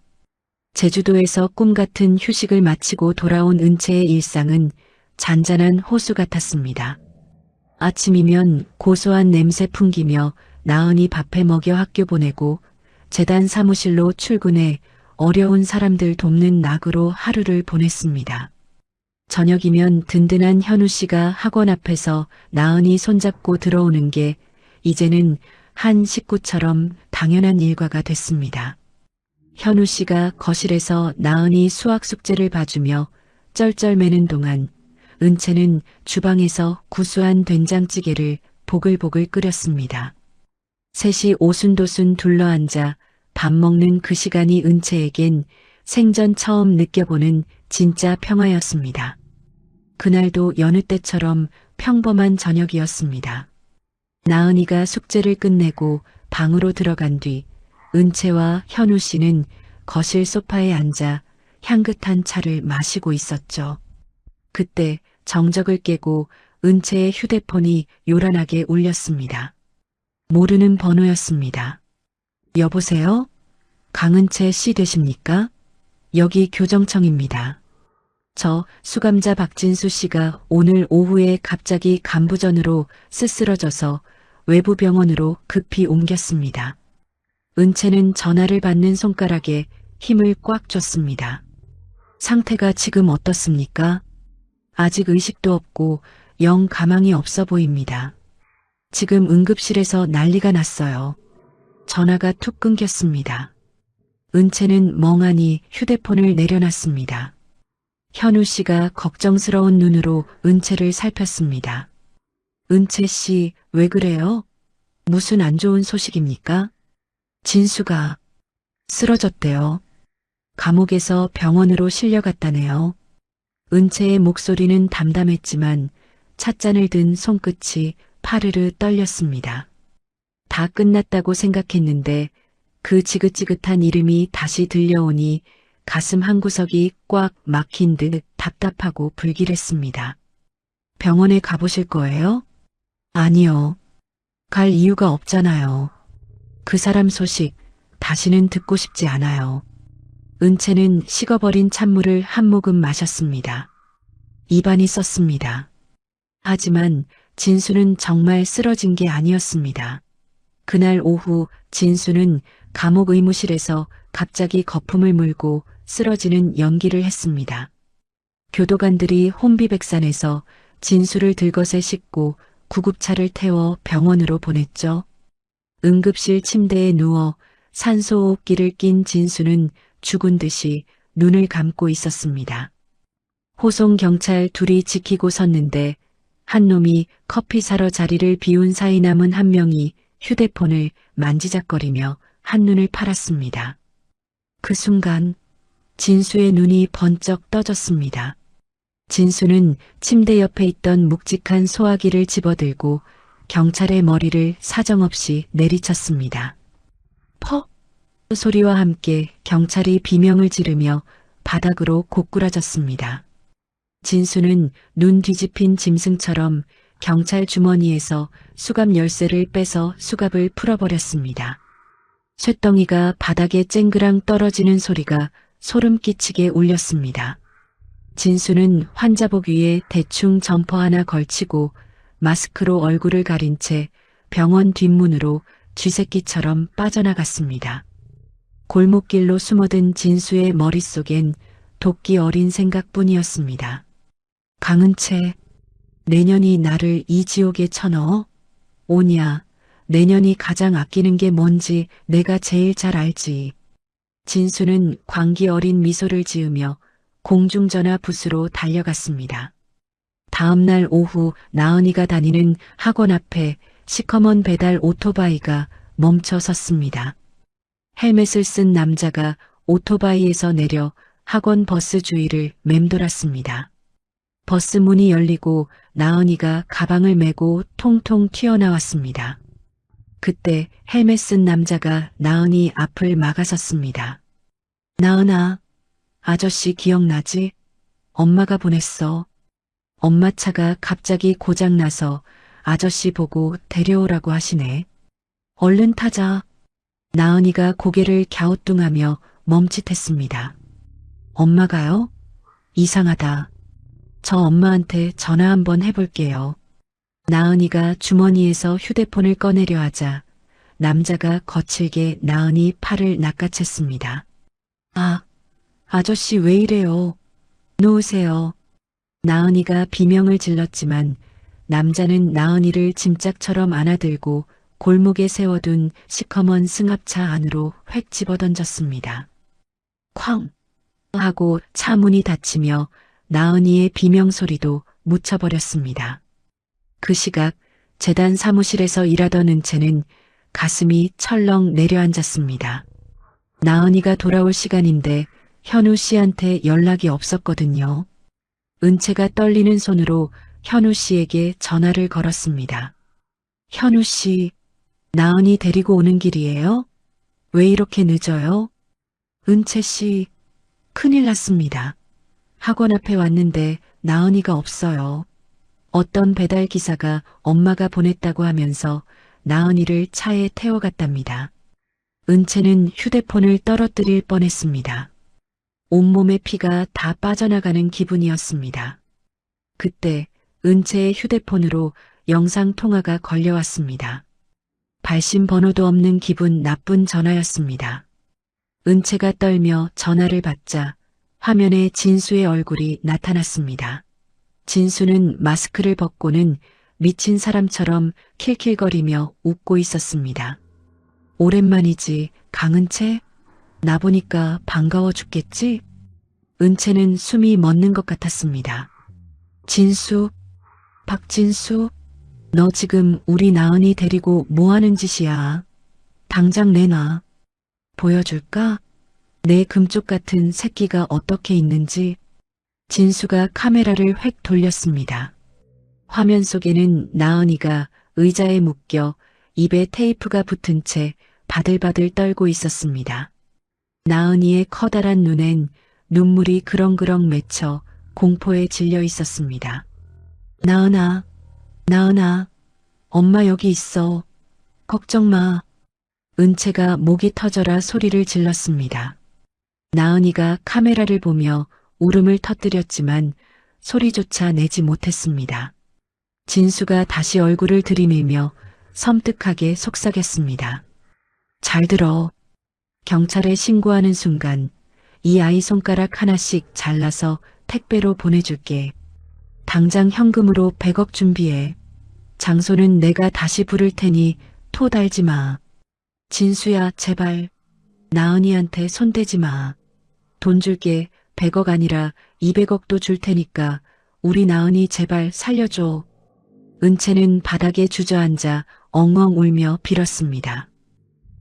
[SPEAKER 1] 제주도에서 꿈같은 휴식을 마치고 돌아온 은채의 일상은 잔잔한 호수 같았습니다. 아침이면 고소한 냄새 풍기며 나은이 밥해 먹여 학교 보내고 재단 사무실로 출근해 어려운 사람들 돕는 낙으로 하루를 보냈습니다. 저녁이면 든든한 현우 씨가 학원 앞에서 나은이 손잡고 들어오는 게 이제는 한 식구처럼 당연한 일과가 됐습니다. 현우 씨가 거실에서 나은이 수학 숙제를 봐주며 쩔쩔매는 동안 은채는 주방에서 구수한 된장찌개를 보글보글 끓였습니다. 셋이 오순도순 둘러앉아 밥 먹는 그 시간이 은채에겐 생전 처음 느껴보는 진짜 평화였습니다. 그날도 여느 때처럼 평범한 저녁이었습니다. 나은이가 숙제를 끝내고 방으로 들어간 뒤 은채와 현우 씨는 거실 소파에 앉아 향긋한 차를 마시고 있었죠. 그때 정적을 깨고 은채의 휴대폰이 요란하게 울렸습니다. 모르는 번호였습니다. 여보세요? 강은채 씨 되십니까? 여기 교정청입니다. 저 수감자 박진수 씨가 오늘 오후에 갑자기 간부전으로 쓰쓰러져서 외부 병원으로 급히 옮겼습니다. 은채는 전화를 받는 손가락에 힘을 꽉 줬습니다. 상태가 지금 어떻습니까? 아직 의식도 없고 영 가망이 없어 보입니다. 지금 응급실에서 난리가 났어요. 전화가 툭 끊겼습니다. 은채는 멍하니 휴대폰을 내려놨습니다. 현우 씨가 걱정스러운 눈으로 은채를 살폈습니다. 은채 씨, 왜 그래요? 무슨 안 좋은 소식입니까? 진수가 쓰러졌대요. 감옥에서 병원으로 실려갔다네요. 은채의 목소리는 담담했지만 찻잔을 든 손끝이 파르르 떨렸습니다. 다 끝났다고 생각했는데 그 지긋지긋한 이름이 다시 들려오니 가슴 한구석이 꽉 막힌 듯 답답하고 불길했습니다. 병원에 가보실 거예요? 아니요. 갈 이유가 없잖아요. 그 사람 소식 다시는 듣고 싶지 않아요. 은채는 식어버린 찬물을 한 모금 마셨습니다. 입안이 썼습니다. 하지만 진수는 정말 쓰러진 게 아니었습니다. 그날 오후 진수는 감옥 의무실에서 갑자기 거품을 물고 쓰러지는 연기를 했습니다. 교도관들이 혼비백산해서 진수를 들것에 싣고 구급차를 태워 병원으로 보냈죠. 응급실 침대에 누워 산소호흡기를 낀 진수는 죽은 듯이 눈을 감고 있었습니다. 호송 경찰 둘이 지키고 섰는데 한 놈이 커피 사러 자리를 비운 사이 남은 한 명이 휴대폰을 만지작거리며 한눈을 팔았습니다. 그 순간 진수의 눈이 번쩍 떠졌습니다. 진수는 침대 옆에 있던 묵직한 소화기를 집어들고 경찰의 머리를 사정없이 내리쳤습니다. 퍽! 소리와 함께 경찰이 비명을 지르며 바닥으로 고꾸라졌습니다. 진수는 눈 뒤집힌 짐승처럼 경찰 주머니에서 수갑 열쇠를 빼서 수갑을 풀어버렸습니다. 쇳덩이가 바닥에 쨍그랑 떨어지는 소리가 소름 끼치게 울렸습니다. 진수는 환자복 위에 대충 점퍼 하나 걸치고 마스크로 얼굴을 가린 채 병원 뒷문으로 쥐새끼처럼 빠져나갔습니다. 골목길로 숨어든 진수의 머릿속엔 도끼 어린 생각뿐이었습니다. 강은채, 내년이 나를 이 지옥에 쳐넣어? 오냐, 내년이 가장 아끼는 게 뭔지 내가 제일 잘 알지. 진수는 광기 어린 미소를 지으며 공중전화 부스로 달려갔습니다. 다음 날 오후 나은이가 다니는 학원 앞에 시커먼 배달 오토바이가 멈춰 섰습니다. 헬멧을 쓴 남자가 오토바이에서 내려 학원 버스 주위를 맴돌았습니다. 버스 문이 열리고 나은이가 가방을 메고 통통 튀어나왔습니다. 그때 헬멧 쓴 남자가 나은이 앞을 막아섰습니다. 나은아, 아저씨 기억나지? 엄마가 보냈어. 엄마 차가 갑자기 고장나서 아저씨 보고 데려오라고 하시네. 얼른 타자. 나은이가 고개를 갸우뚱하며 멈칫했습니다. 엄마가요? 이상하다. 저 엄마한테 전화 한번 해볼게요. 나은이가 주머니에서 휴대폰을 꺼내려 하자 남자가 거칠게 나은이 팔을 낚아챘습니다. 아, 아저씨 왜 이래요? 놓으세요. 나은이가 비명을 질렀지만 남자는 나은이를 짐짝처럼 안아들고 골목에 세워둔 시커먼 승합차 안으로 획 집어던졌습니다. 쾅! 하고 차 문이 닫히며 나은이의 비명소리도 묻혀버렸습니다. 그 시각 재단 사무실에서 일하던 은채는 가슴이 철렁 내려앉았습니다. 나은이가 돌아올 시간인데 현우 씨한테 연락이 없었거든요. 은채가 떨리는 손으로 현우 씨에게 전화를 걸었습니다. 현우 씨, 나은이 데리고 오는 길이에요? 왜 이렇게 늦어요? 은채 씨, 큰일 났습니다. 학원 앞에 왔는데 나은이가 없어요. 어떤 배달 기사가 엄마가 보냈다고 하면서 나은이를 차에 태워갔답니다. 은채는 휴대폰을 떨어뜨릴 뻔했습니다. 온몸에 피가 다 빠져나가는 기분이었습니다. 그때 은채의 휴대폰으로 영상 통화가 걸려왔습니다. 발신 번호도 없는 기분 나쁜 전화였습니다. 은채가 떨며 전화를 받자 화면에 진수의 얼굴이 나타났습니다. 진수는 마스크를 벗고는 미친 사람처럼 킬킬거리며 웃고 있었습니다. 오랜만이지, 강은채? 나 보니까 반가워 죽겠지? 은채는 숨이 멎는 것 같았습니다. 진수, 박진수, 너 지금 우리 나은이 데리고 뭐 하는 짓이야? 당장 내놔. 보여줄까? 내 금쪽 같은 새끼가 어떻게 있는지. 진수가 카메라를 획 돌렸습니다. 화면 속에는 나은이가 의자에 묶여 입에 테이프가 붙은 채 바들바들 떨고 있었습니다. 나은이의 커다란 눈엔 눈물이 그렁그렁 맺혀 공포에 질려 있었습니다. 나은아, 나은아, 엄마 여기 있어. 걱정 마. 은채가 목이 터져라 소리를 질렀습니다. 나은이가 카메라를 보며 울음을 터뜨렸지만 소리조차 내지 못했습니다. 진수가 다시 얼굴을 들이밀며 섬뜩하게 속삭였습니다. 잘 들어. 경찰에 신고하는 순간 이 아이 손가락 하나씩 잘라서 택배로 보내줄게. 당장 현금으로 100억 준비해. 장소는 내가 다시 부를 테니 토 달지 마. 진수야, 제발. 나은이한테 손대지 마. 돈 줄게. 100억 아니라 200억도 줄 테니까 우리 나은이 제발 살려줘. 은채는 바닥에 주저앉아 엉엉 울며 빌었습니다.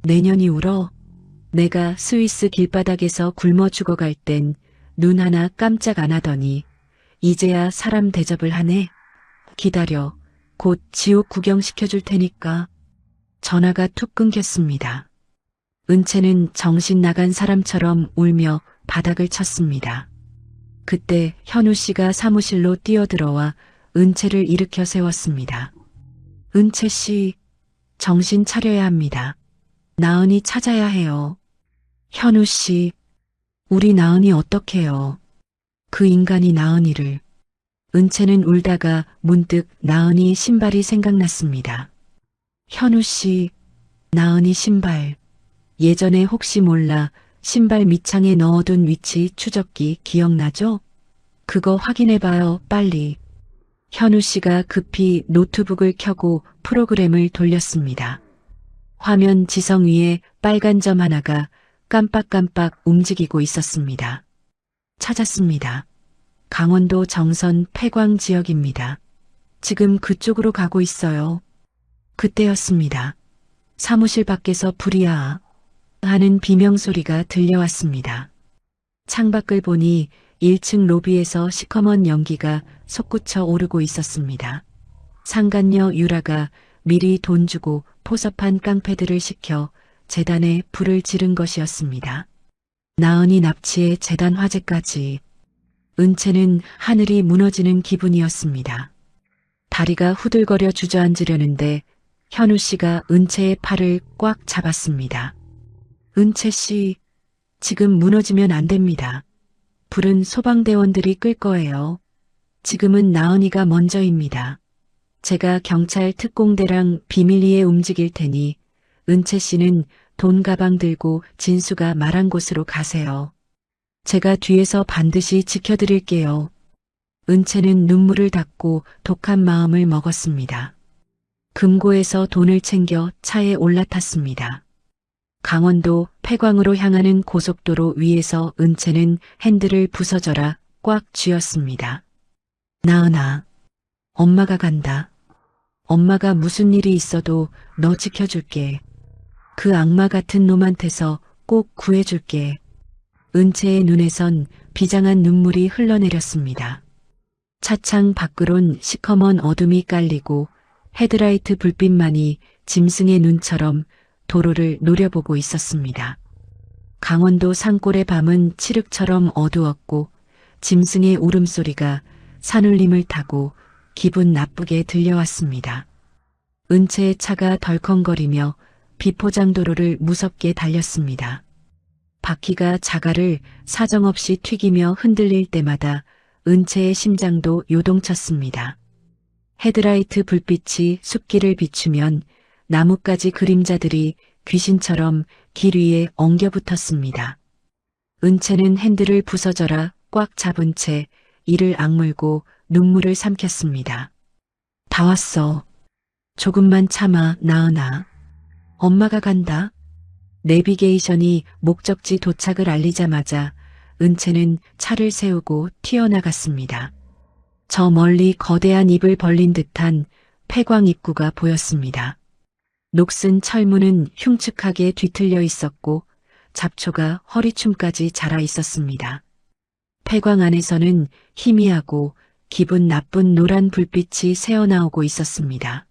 [SPEAKER 1] 내년이 울어? 내가 스위스 길바닥에서 굶어 죽어갈 땐 눈 하나 깜짝 안 하더니 이제야 사람 대접을 하네. 기다려. 곧 지옥 구경시켜줄 테니까. 전화가 툭 끊겼습니다. 은채는 정신 나간 사람처럼 울며 바닥을 쳤습니다. 그때 현우 씨가 사무실로 뛰어들어와 은채를 일으켜 세웠습니다. 은채 씨, 정신 차려야 합니다. 나은이 찾아야 해요. 현우 씨, 우리 나은이 어떡해요. 그 인간이 나은이를. 은채는 울다가 문득 나은이 신발이 생각났습니다. 현우 씨, 나은이 신발. 예전에 혹시 몰라 신발 밑창에 넣어둔 위치 추적기 기억나죠? 그거 확인해봐요, 빨리. 현우 씨가 급히 노트북을 켜고 프로그램을 돌렸습니다. 화면 지성 위에 빨간 점 하나가 깜빡깜빡 움직이고 있었습니다. 찾았습니다. 강원도 정선 폐광 지역입니다. 지금 그쪽으로 가고 있어요. 그때였습니다. 사무실 밖에서 불이야 하는 비명소리가 들려왔습니다. 창밖을 보니 1층 로비에서 시커먼 연기가 솟구쳐 오르고 있었습니다. 상간녀 유라가 미리 돈 주고 포섭한 깡패들을 시켜 재단에 불을 지른 것이었습니다. 나은이 납치에 재단 화재까지. 은채는 하늘이 무너지는 기분이었습니다. 다리가 후들거려 주저앉으려는데 현우 씨가 은채의 팔을 꽉 잡았습니다. 은채 씨, 지금 무너지면 안 됩니다. 불은 소방대원들이 끌 거예요. 지금은 나은이가 먼저입니다. 제가 경찰 특공대랑 비밀리에 움직일 테니 은채 씨는 돈 가방 들고 진수가 말한 곳으로 가세요. 제가 뒤에서 반드시 지켜드릴게요. 은채는 눈물을 닦고 독한 마음을 먹었습니다. 금고에서 돈을 챙겨 차에 올라탔습니다. 강원도 폐광으로 향하는 고속도로 위에서 은채는 핸들을 부서져라 꽉 쥐었습니다. 나은아, 엄마가 간다. 엄마가 무슨 일이 있어도 너 지켜줄게. 그 악마 같은 놈한테서 꼭 구해줄게. 은채의 눈에선 비장한 눈물이 흘러내렸습니다. 차창 밖으론 시커먼 어둠이 깔리고 헤드라이트 불빛만이 짐승의 눈처럼 도로를 노려보고 있었습니다. 강원도 산골의 밤은 칠흑처럼 어두웠고 짐승의 울음소리가 산울림을 타고 기분 나쁘게 들려왔습니다. 은채의 차가 덜컹거리며 비포장도로를 무섭게 달렸습니다. 바퀴가 자갈을 사정없이 튀기며 흔들릴 때마다 은채의 심장도 요동쳤습니다. 헤드라이트 불빛이 숲길을 비추면 나뭇가지 그림자들이 귀신처럼 길 위에 엉겨붙었습니다. 은채는 핸들을 부서져라 꽉 잡은 채 이를 악물고 눈물을 삼켰습니다. 다 왔어. 조금만 참아, 나은아. 엄마가 간다. 내비게이션이 목적지 도착을 알리자마자 은채는 차를 세우고 튀어나갔습니다. 저 멀리 거대한 입을 벌린 듯한 폐광 입구가 보였습니다. 녹슨 철문은 흉측하게 뒤틀려 있었고 잡초가 허리춤까지 자라 있었습니다. 폐광 안에서는 희미하고 기분 나쁜 노란 불빛이 새어나오고 있었습니다.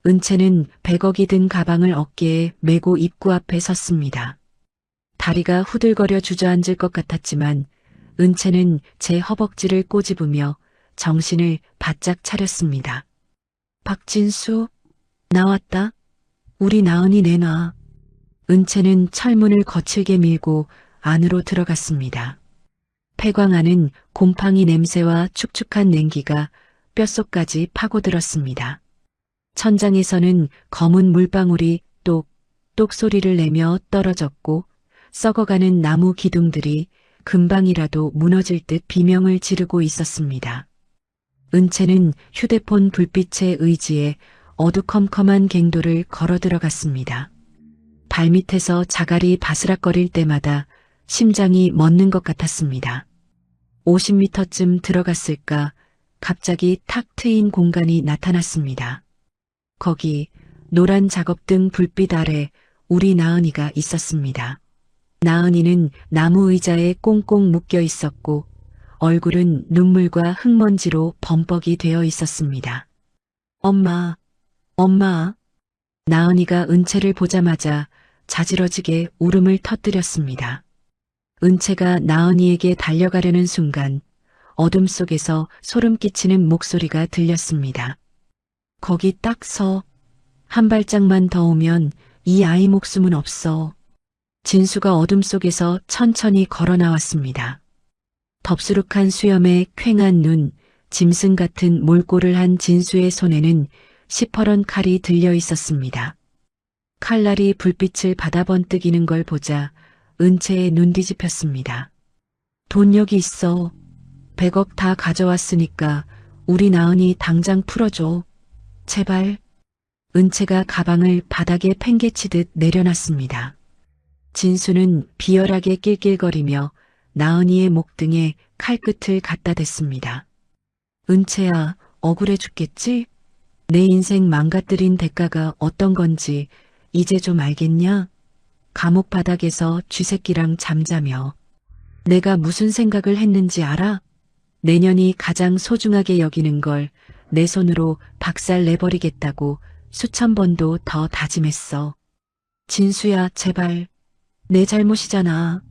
[SPEAKER 1] 은채는 100억이 든 가방을 어깨에 메고 입구 앞에 섰습니다. 다리가 후들거려 주저앉을 것 같았지만 은채는 제 허벅지를 꼬집으며 정신을 바짝 차렸습니다. 박진수, 나왔다. 우리 나은이 내놔. 은채는 철문을 거칠게 밀고 안으로 들어갔습니다. 폐광 안은 곰팡이 냄새와 축축한 냉기가 뼛속까지 파고들었습니다. 천장에서는 검은 물방울이 똑똑 소리를 내며 떨어졌고 썩어가는 나무 기둥들이 금방이라도 무너질 듯 비명을 지르고 있었습니다. 은채는 휴대폰 불빛에 의지해 어두컴컴한 갱도를 걸어 들어갔습니다. 발밑에서 자갈이 바스락거릴 때마다 심장이 멎는 것 같았습니다. 50m쯤 들어갔을까 갑자기 탁 트인 공간이 나타났습니다. 거기 노란 작업등 불빛 아래 우리 나은이가 있었습니다. 나은이는 나무 의자에 꽁꽁 묶여 있었고 얼굴은 눈물과 흙먼지로 범벅이 되어 있었습니다. 엄마, 엄마. 나은이가 은채를 보자마자 자지러지게 울음을 터뜨렸습니다. 은채가 나은이에게 달려가려는 순간 어둠 속에서 소름 끼치는 목소리가 들렸습니다. 거기 딱 서. 한 발짝만 더 오면 이 아이 목숨은 없어. 진수가 어둠 속에서 천천히 걸어 나왔습니다. 덥수룩한 수염에 퀭한 눈, 짐승 같은 몰골을 한 진수의 손에는 시퍼런 칼이 들려 있었습니다. 칼날이 불빛을 받아 번뜩이는 걸 보자 은채의 눈 뒤집혔습니다. 돈 여기 있어. 100억 다 가져왔으니까 우리 나은이 당장 풀어줘. 제발. 은채가 가방을 바닥에 팽개치듯 내려놨습니다. 진수는 비열하게 낄낄거리며 나은이의 목등에 칼끝을 갖다 댔습니다. 은채야, 억울해 죽겠지? 내 인생 망가뜨린 대가가 어떤 건지 이제 좀 알겠냐? 감옥 바닥에서 쥐새끼랑 잠자며 내가 무슨 생각을 했는지 알아? 내년이 가장 소중하게 여기는 걸 내 손으로 박살 내버리겠다고 수천 번도 더 다짐했어. 진수야, 제발. 내 잘못이잖아.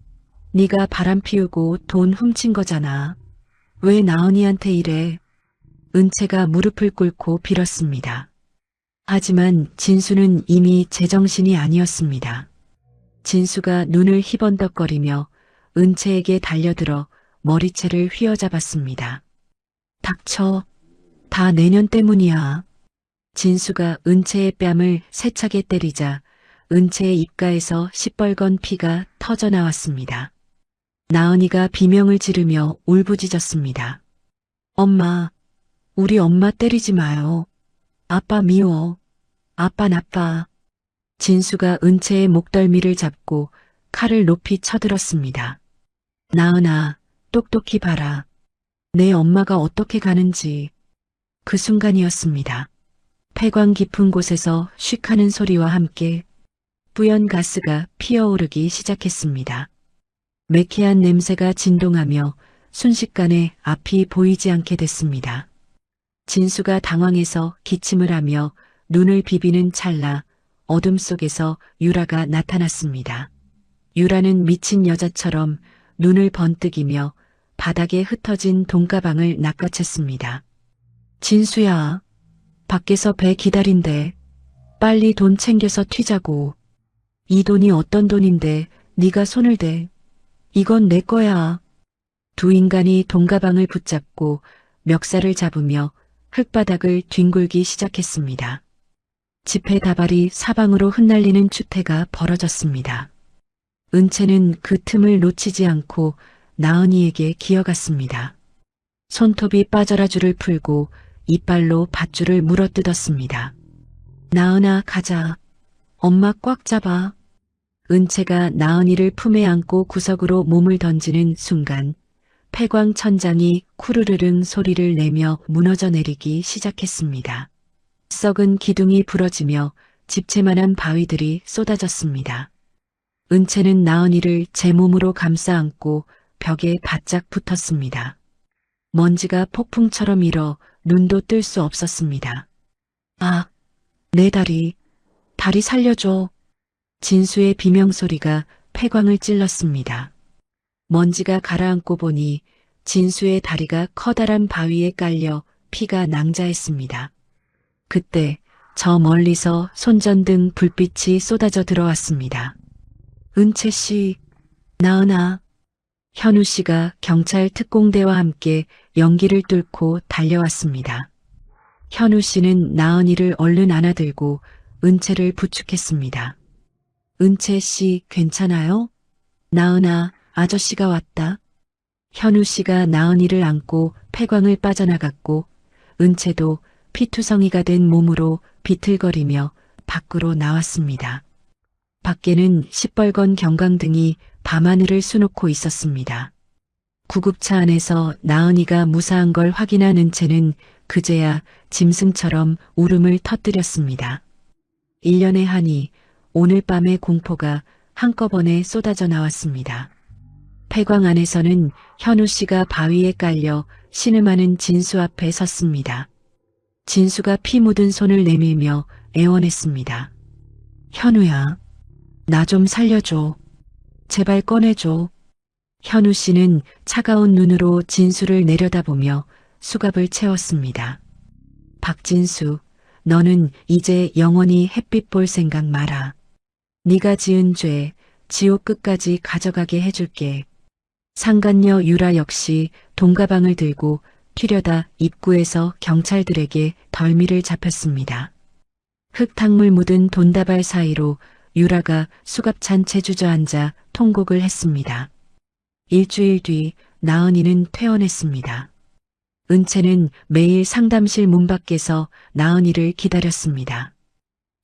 [SPEAKER 1] 네가 바람 피우고 돈 훔친 거잖아. 왜 나은이한테 이래? 은채가 무릎을 꿇고 빌었습니다. 하지만 진수는 이미 제정신이 아니었습니다. 진수가 눈을 희번덕거리며 은채에게 달려들어 머리채를 휘어잡았습니다. 닥쳐. 다 내년 때문이야. 진수가 은채의 뺨을 세차게 때리자 은채의 입가에서 시뻘건 피가 터져 나왔습니다. 나은이가 비명을 지르며 울부짖었습니다. 엄마, 우리 엄마 때리지 마요. 아빠 미워. 아빠 나빠. 진수가 은채의 목덜미를 잡고 칼을 높이 쳐들었습니다. 나은아, 똑똑히 봐라. 내 엄마가 어떻게 가는지. 그 순간이었습니다. 폐광 깊은 곳에서 쉭하는 소리와 함께 뿌연 가스가 피어오르기 시작했습니다. 매캐한 냄새가 진동하며 순식간에 앞이 보이지 않게 됐습니다. 진수가 당황해서 기침을 하며 눈을 비비는 찰나 어둠 속에서 유라가 나타났습니다. 유라는 미친 여자처럼 눈을 번뜩이며 바닥에 흩어진 돈가방을 낚아챘습니다. 진수야, 밖에서 배 기다린대. 빨리 돈 챙겨서 튀자고. 이 돈이 어떤 돈인데 네가 손을 대. 이건 내 거야. 두 인간이 돈가방을 붙잡고 멱살을 잡으며 흙바닥을 뒹굴기 시작했습니다. 지폐다발이 사방으로 흩날리는 추태가 벌어졌습니다. 은채는 그 틈을 놓치지 않고 나은이에게 기어갔습니다. 손톱이 빠져라 줄을 풀고 이빨로 밧줄을 물어뜯었습니다. 나은아, 가자. 엄마 꽉 잡아. 은채가 나은이를 품에 안고 구석으로 몸을 던지는 순간 폐광 천장이 쿠르르릉 소리를 내며 무너져 내리기 시작했습니다. 썩은 기둥이 부러지며 집채만한 바위들이 쏟아졌습니다. 은채는 나은이를 제 몸으로 감싸 안고 벽에 바짝 붙었습니다. 먼지가 폭풍처럼 일어 눈도 뜰 수 없었습니다. 아, 내 다리 살려줘. 진수의 비명소리가 폐광을 찔렀습니다. 먼지가 가라앉고 보니 진수의 다리가 커다란 바위에 깔려 피가 낭자했습니다. 그때 저 멀리서 손전등 불빛이 쏟아져 들어왔습니다. 은채 씨, 나은아. 현우 씨가 경찰 특공대와 함께 연기를 뚫고 달려왔습니다. 현우 씨는 나은이를 얼른 안아들고 은채를 부축했습니다. 은채 씨, 괜찮아요? 나은아, 아저씨가 왔다. 현우 씨가 나은이를 안고 폐광을 빠져나갔고 은채도 피투성이가 된 몸으로 비틀거리며 밖으로 나왔습니다. 밖에는 시뻘건 경광등이 밤하늘을 수놓고 있었습니다. 구급차 안에서 나은이가 무사한 걸 확인한 은채는 그제야 짐승처럼 울음을 터뜨렸습니다. 1년의 한이 오늘 밤의 공포가 한꺼번에 쏟아져 나왔습니다. 폐광 안에서는 현우 씨가 바위에 깔려 신음하는 진수 앞에 섰습니다. 진수가 피 묻은 손을 내밀며 애원했습니다. 현우야, 나 좀 살려줘. 제발 꺼내줘. 현우 씨는 차가운 눈으로 진수를 내려다보며 수갑을 채웠습니다. 박진수, 너는 이제 영원히 햇빛 볼 생각 마라. 네가 지은 죄 지옥 끝까지 가져가게 해줄게. 상간녀 유라 역시 돈가방을 들고 튀려다 입구에서 경찰들에게 덜미를 잡혔습니다. 흙탕물 묻은 돈다발 사이로 유라가 수갑찬 채 주저앉아 통곡을 했습니다. 일주일 뒤 나은이는 퇴원했습니다. 은채는 매일 상담실 문 밖에서 나은이를 기다렸습니다.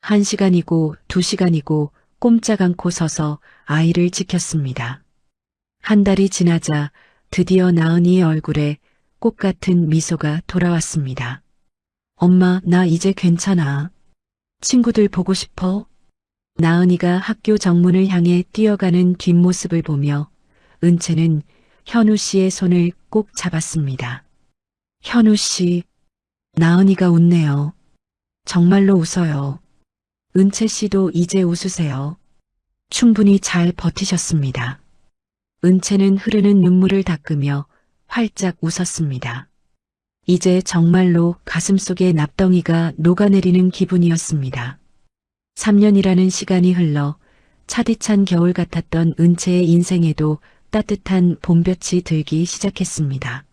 [SPEAKER 1] 1시간이고 2시간이고 꼼짝 않고 서서 아이를 지켰습니다. 한 달이 지나자 드디어 나은이의 얼굴에 꽃 같은 미소가 돌아왔습니다. 엄마, 나 이제 괜찮아. 친구들 보고 싶어? 나은이가 학교 정문을 향해 뛰어가는 뒷모습을 보며 은채는 현우 씨의 손을 꼭 잡았습니다. 현우 씨, 나은이가 웃네요. 정말로 웃어요. 은채 씨도 이제 웃으세요. 충분히 잘 버티셨습니다. 은채는 흐르는 눈물을 닦으며 활짝 웃었습니다. 이제 정말로 가슴속에 납덩이가 녹아내리는 기분이었습니다. 3년이라는 시간이 흘러 차디찬 겨울 같았던 은채의 인생에도 따뜻한 봄볕이 들기 시작했습니다.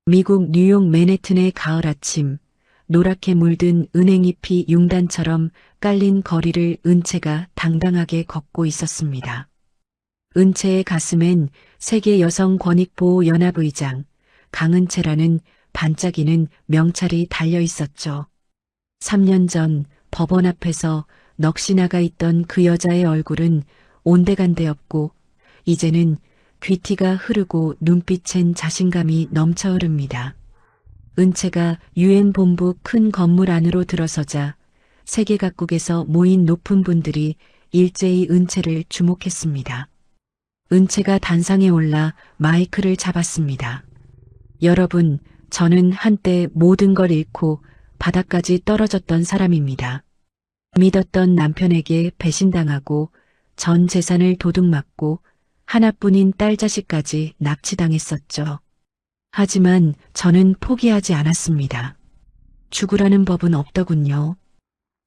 [SPEAKER 1] 미국 뉴욕 맨해튼의 가을 아침, 노랗게 물든 은행잎이 융단처럼 깔린 거리를 은채가 당당하게 걷고 있었습니다. 은채의 가슴엔 세계 여성 권익보호 연합의장 강은채라는 반짝이는 명찰이 달려 있었죠. 3년 전 법원 앞에서 넋이 나가 있던 그 여자의 얼굴은 온데간데없고 이제는 귀티가 흐르고 눈빛엔 자신감이 넘쳐 흐릅니다. 은채가 유엔 본부 큰 건물 안으로 들어서자 세계 각국에서 모인 높은 분들이 일제히 은채를 주목했습니다. 은채가 단상에 올라 마이크를 잡았습니다. 여러분, 저는 한때 모든 걸 잃고 바닥까지 떨어졌던 사람입니다. 믿었던 남편에게 배신당하고 전 재산을 도둑맞고 하나뿐인 딸 자식까지 납치당했었죠. 하지만 저는 포기하지 않았습니다. 죽으라는 법은 없더군요.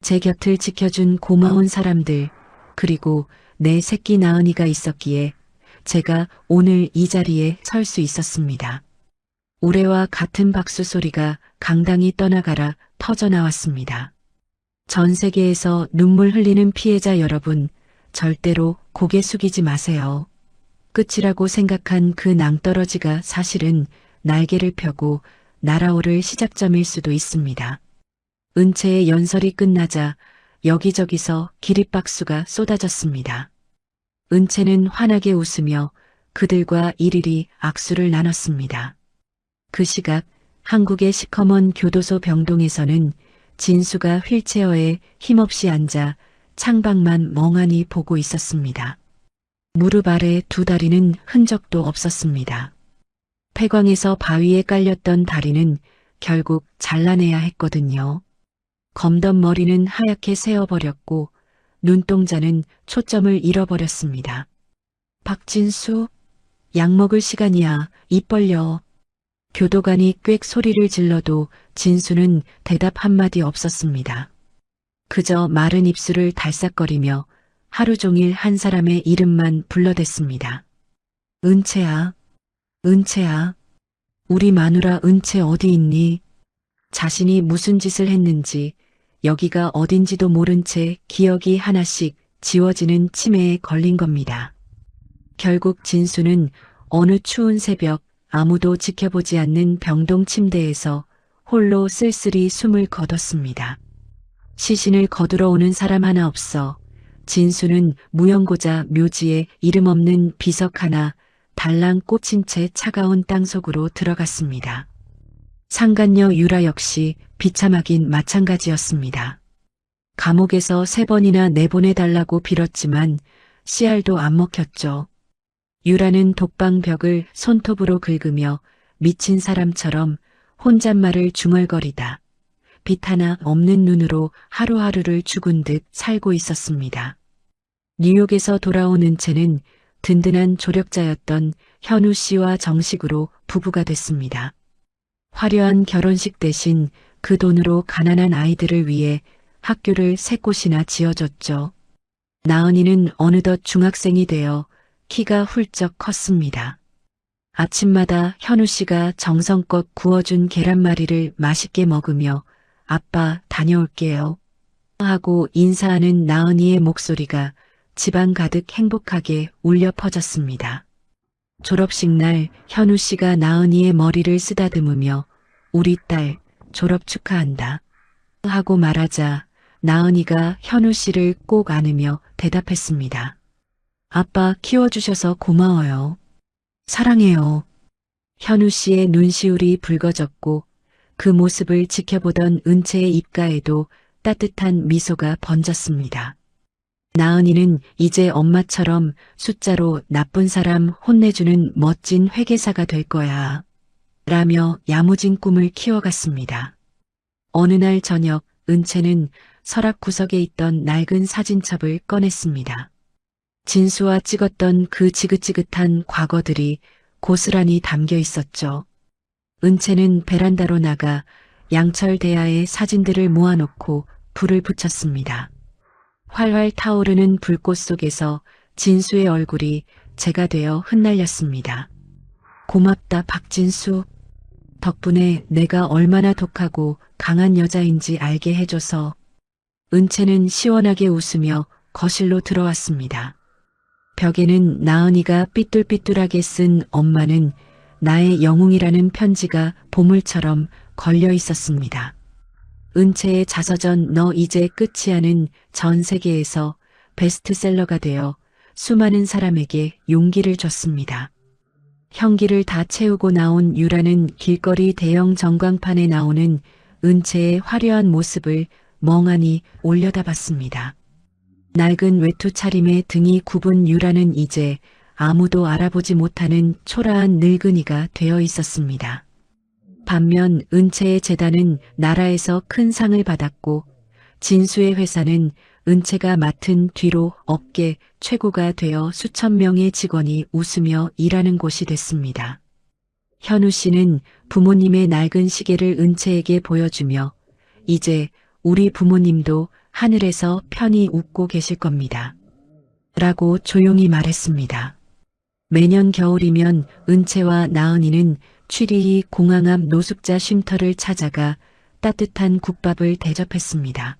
[SPEAKER 1] 제 곁을 지켜준 고마운 사람들, 그리고 내 새끼 나은이가 있었기에 제가 오늘 이 자리에 설 수 있었습니다. 올해와 같은 박수 소리가 강당이 떠나가라 터져나왔습니다. 전 세계에서 눈물 흘리는 피해자 여러분, 절대로 고개 숙이지 마세요. 끝이라고 생각한 그 낭떠러지가 사실은 날개를 펴고 날아오를 시작점일 수도 있습니다. 은채의 연설이 끝나자 여기저기서 기립박수가 쏟아졌습니다. 은채는 환하게 웃으며 그들과 일일이 악수를 나눴습니다. 그 시각 한국의 시커먼 교도소 병동에서는 진수가 휠체어에 힘없이 앉아 창밖만 멍하니 보고 있었습니다. 무릎 아래 두 다리는 흔적도 없었습니다. 폐광에서 바위에 깔렸던 다리는 결국 잘라내야 했거든요. 검던 머리는 하얗게 새어버렸고 눈동자는 초점을 잃어버렸습니다. 박진수, 약 먹을 시간이야. 입 벌려. 교도관이 꽥 소리를 질러도 진수는 대답 한마디 없었습니다. 그저 마른 입술을 달싹거리며 하루 종일 한 사람의 이름만 불러댔습니다. 은채야, 은채야, 우리 마누라 은채 어디 있니? 자신이 무슨 짓을 했는지 여기가 어딘지도 모른 채 기억이 하나씩 지워지는 치매에 걸린 겁니다. 결국 진수는 어느 추운 새벽 아무도 지켜보지 않는 병동 침대에서 홀로 쓸쓸히 숨을 거뒀습니다. 시신을 거두러 오는 사람 하나 없어 진수는 무용고자 묘지에 이름 없는 비석 하나 달랑 꽂힌 채 차가운 땅속으로 들어갔습니다. 상간녀 유라 역시 비참하긴 마찬가지였습니다. 감옥에서 3번이나 내보내달라고 빌었지만 씨알도 안 먹혔죠. 유라는 독방벽을 손톱으로 긁으며 미친 사람처럼 혼잣말을 중얼거리다 빛 하나 없는 눈으로 하루하루를 죽은 듯 살고 있었습니다. 뉴욕에서 돌아온 은채는 든든한 조력자였던 현우 씨와 정식으로 부부가 됐습니다. 화려한 결혼식 대신 그 돈으로 가난한 아이들을 위해 학교를 3곳이나 지어줬죠. 나은이는 어느덧 중학생이 되어 키가 훌쩍 컸습니다. 아침마다 현우 씨가 정성껏 구워준 계란말이를 맛있게 먹으며 아빠 다녀올게요 하고 인사하는 나은이의 목소리가 집안 가득 행복하게 울려 퍼졌습니다. 졸업식 날 현우 씨가 나은이의 머리를 쓰다듬으며 우리 딸 졸업 축하한다 하고 말하자 나은이가 현우 씨를 꼭 안으며 대답했습니다. 아빠 키워주셔서 고마워요. 사랑해요. 현우 씨의 눈시울이 붉어졌고 그 모습을 지켜보던 은채의 입가에도 따뜻한 미소가 번졌습니다. 나은이는 이제 엄마처럼 숫자로 나쁜 사람 혼내주는 멋진 회계사가 될 거야. 라며 야무진 꿈을 키워갔습니다. 어느 날 저녁 은채는 서랍 구석에 있던 낡은 사진첩을 꺼냈습니다. 진수와 찍었던 그 지긋지긋한 과거들이 고스란히 담겨 있었죠. 은채는 베란다로 나가 양철 대야에 사진들을 모아놓고 불을 붙였습니다. 활활 타오르는 불꽃 속에서 진수의 얼굴이 재가 되어 흩날렸습니다. 고맙다 박진수. 덕분에 내가 얼마나 독하고 강한 여자인지 알게 해줘서. 은채는 시원하게 웃으며 거실로 들어왔습니다. 벽에는 나은이가 삐뚤삐뚤하게 쓴 엄마는 나의 영웅이라는 편지가 보물처럼 걸려 있었습니다. 은채의 자서전 너 이제 끝이야는 전 세계에서 베스트셀러가 되어 수많은 사람에게 용기를 줬습니다. 형기를 다 채우고 나온 유라는 길거리 대형 전광판에 나오는 은채의 화려한 모습을 멍하니 올려다봤습니다. 낡은 외투 차림에 등이 굽은 유라는 이제 아무도 알아보지 못하는 초라한 늙은이가 되어 있었습니다. 반면 은채의 재단은 나라에서 큰 상을 받았고 진수의 회사는 은채가 맡은 뒤로 업계 최고가 되어 수천 명의 직원이 웃으며 일하는 곳이 됐습니다. 현우 씨는 부모님의 낡은 시계를 은채에게 보여주며 이제 우리 부모님도 하늘에서 편히 웃고 계실 겁니다. 라고 조용히 말했습니다. 매년 겨울이면 은채와 나은이는 취리히 공항 앞 노숙자 쉼터를 찾아가 따뜻한 국밥을 대접했습니다.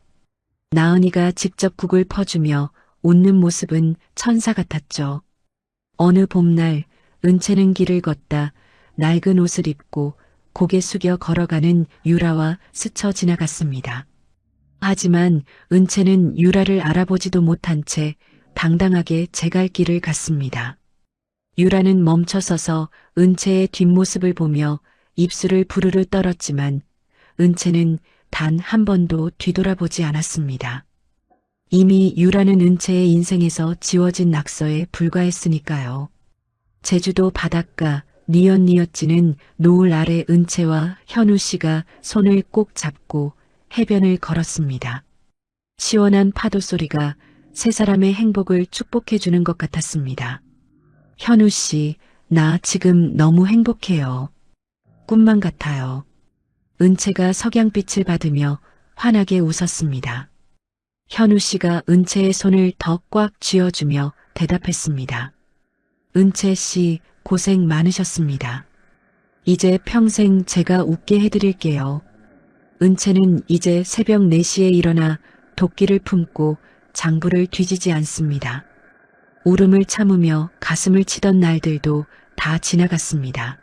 [SPEAKER 1] 나은이가 직접 국을 퍼주며 웃는 모습은 천사 같았죠. 어느 봄날 은채는 길을 걷다 낡은 옷을 입고 고개 숙여 걸어가는 유라와 스쳐 지나갔습니다. 하지만 은채는 유라를 알아보지도 못한 채 당당하게 제 갈 길을 갔습니다. 유라는 멈춰서서 은채의 뒷모습을 보며 입술을 부르르 떨었지만 은채는 단 한 번도 뒤돌아보지 않았습니다. 이미 유라는 은채의 인생에서 지워진 낙서에 불과했으니까요. 제주도 바닷가 니엇니엇지는 노을 아래 은채와 현우 씨가 손을 꼭 잡고 해변을 걸었습니다. 시원한 파도 소리가 세 사람의 행복을 축복해주는 것 같았습니다. 현우 씨, 나 지금 너무 행복해요. 꿈만 같아요. 은채가 석양빛을 받으며 환하게 웃었습니다. 현우 씨가 은채의 손을 더 꽉 쥐어주며 대답했습니다. 은채 씨, 고생 많으셨습니다. 이제 평생 제가 웃게 해드릴게요. 은채는 이제 새벽 4시에 일어나 도끼를 품고 장부를 뒤지지 않습니다. 울음을 참으며 가슴을 치던 날들도 다 지나갔습니다.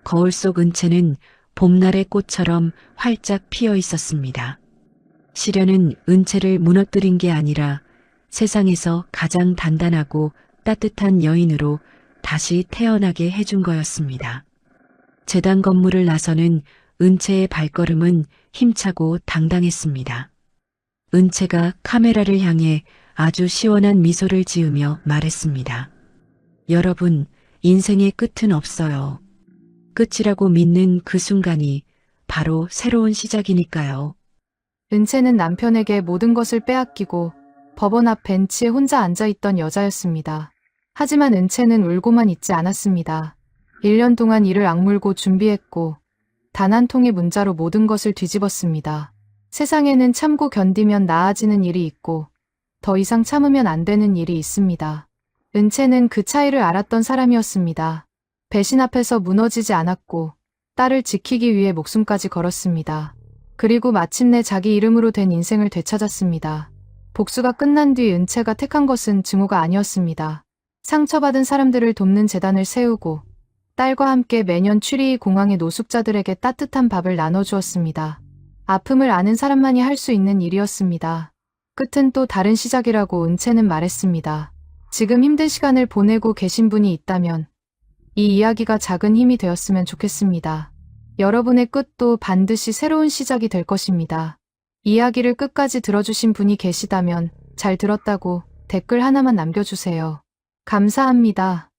[SPEAKER 1] 거울 속 은채는 봄날의 꽃처럼 활짝 피어 있었습니다. 시련은 은채를 무너뜨린 게 아니라 세상에서 가장 단단하고 따뜻한 여인으로 다시 태어나게 해준 거였습니다. 재단 건물을 나서는 은채의 발걸음은 힘차고 당당했습니다. 은채가 카메라를 향해 아주 시원한 미소를 지으며 말했습니다. 여러분, 인생의 끝은 없어요. 끝이라고 믿는 그 순간이 바로 새로운 시작이니까요.
[SPEAKER 2] 은채는 남편에게 모든 것을 빼앗기고 법원 앞 벤치에 혼자 앉아있던 여자였습니다. 하지만 은채는 울고만 있지 않았습니다. 1년 동안 이를 악물고 준비했고 단 한 통의 문자로 모든 것을 뒤집었습니다. 세상에는 참고 견디면 나아지는 일이 있고 더 이상 참으면 안 되는 일이 있습니다. 은채는 그 차이를 알았던 사람이었습니다. 배신 앞에서 무너지지 않았고 딸을 지키기 위해 목숨까지 걸었습니다. 그리고 마침내 자기 이름으로 된 인생을 되찾았습니다. 복수가 끝난 뒤 은채가 택한 것은 증오가 아니었습니다. 상처받은 사람들을 돕는 재단을 세우고 딸과 함께 매년 취리 공항의 노숙자들에게 따뜻한 밥을 나눠주었습니다. 아픔을 아는 사람만이 할 수 있는 일이었습니다. 끝은 또 다른 시작이라고 은채는 말했습니다. 지금 힘든 시간을 보내고 계신 분이 있다면 이 이야기가 작은 힘이 되었으면 좋겠습니다. 여러분의 끝도 반드시 새로운 시작이 될 것입니다. 이야기를 끝까지 들어주신 분이 계시다면 잘 들었다고 댓글 하나만 남겨주세요. 감사합니다.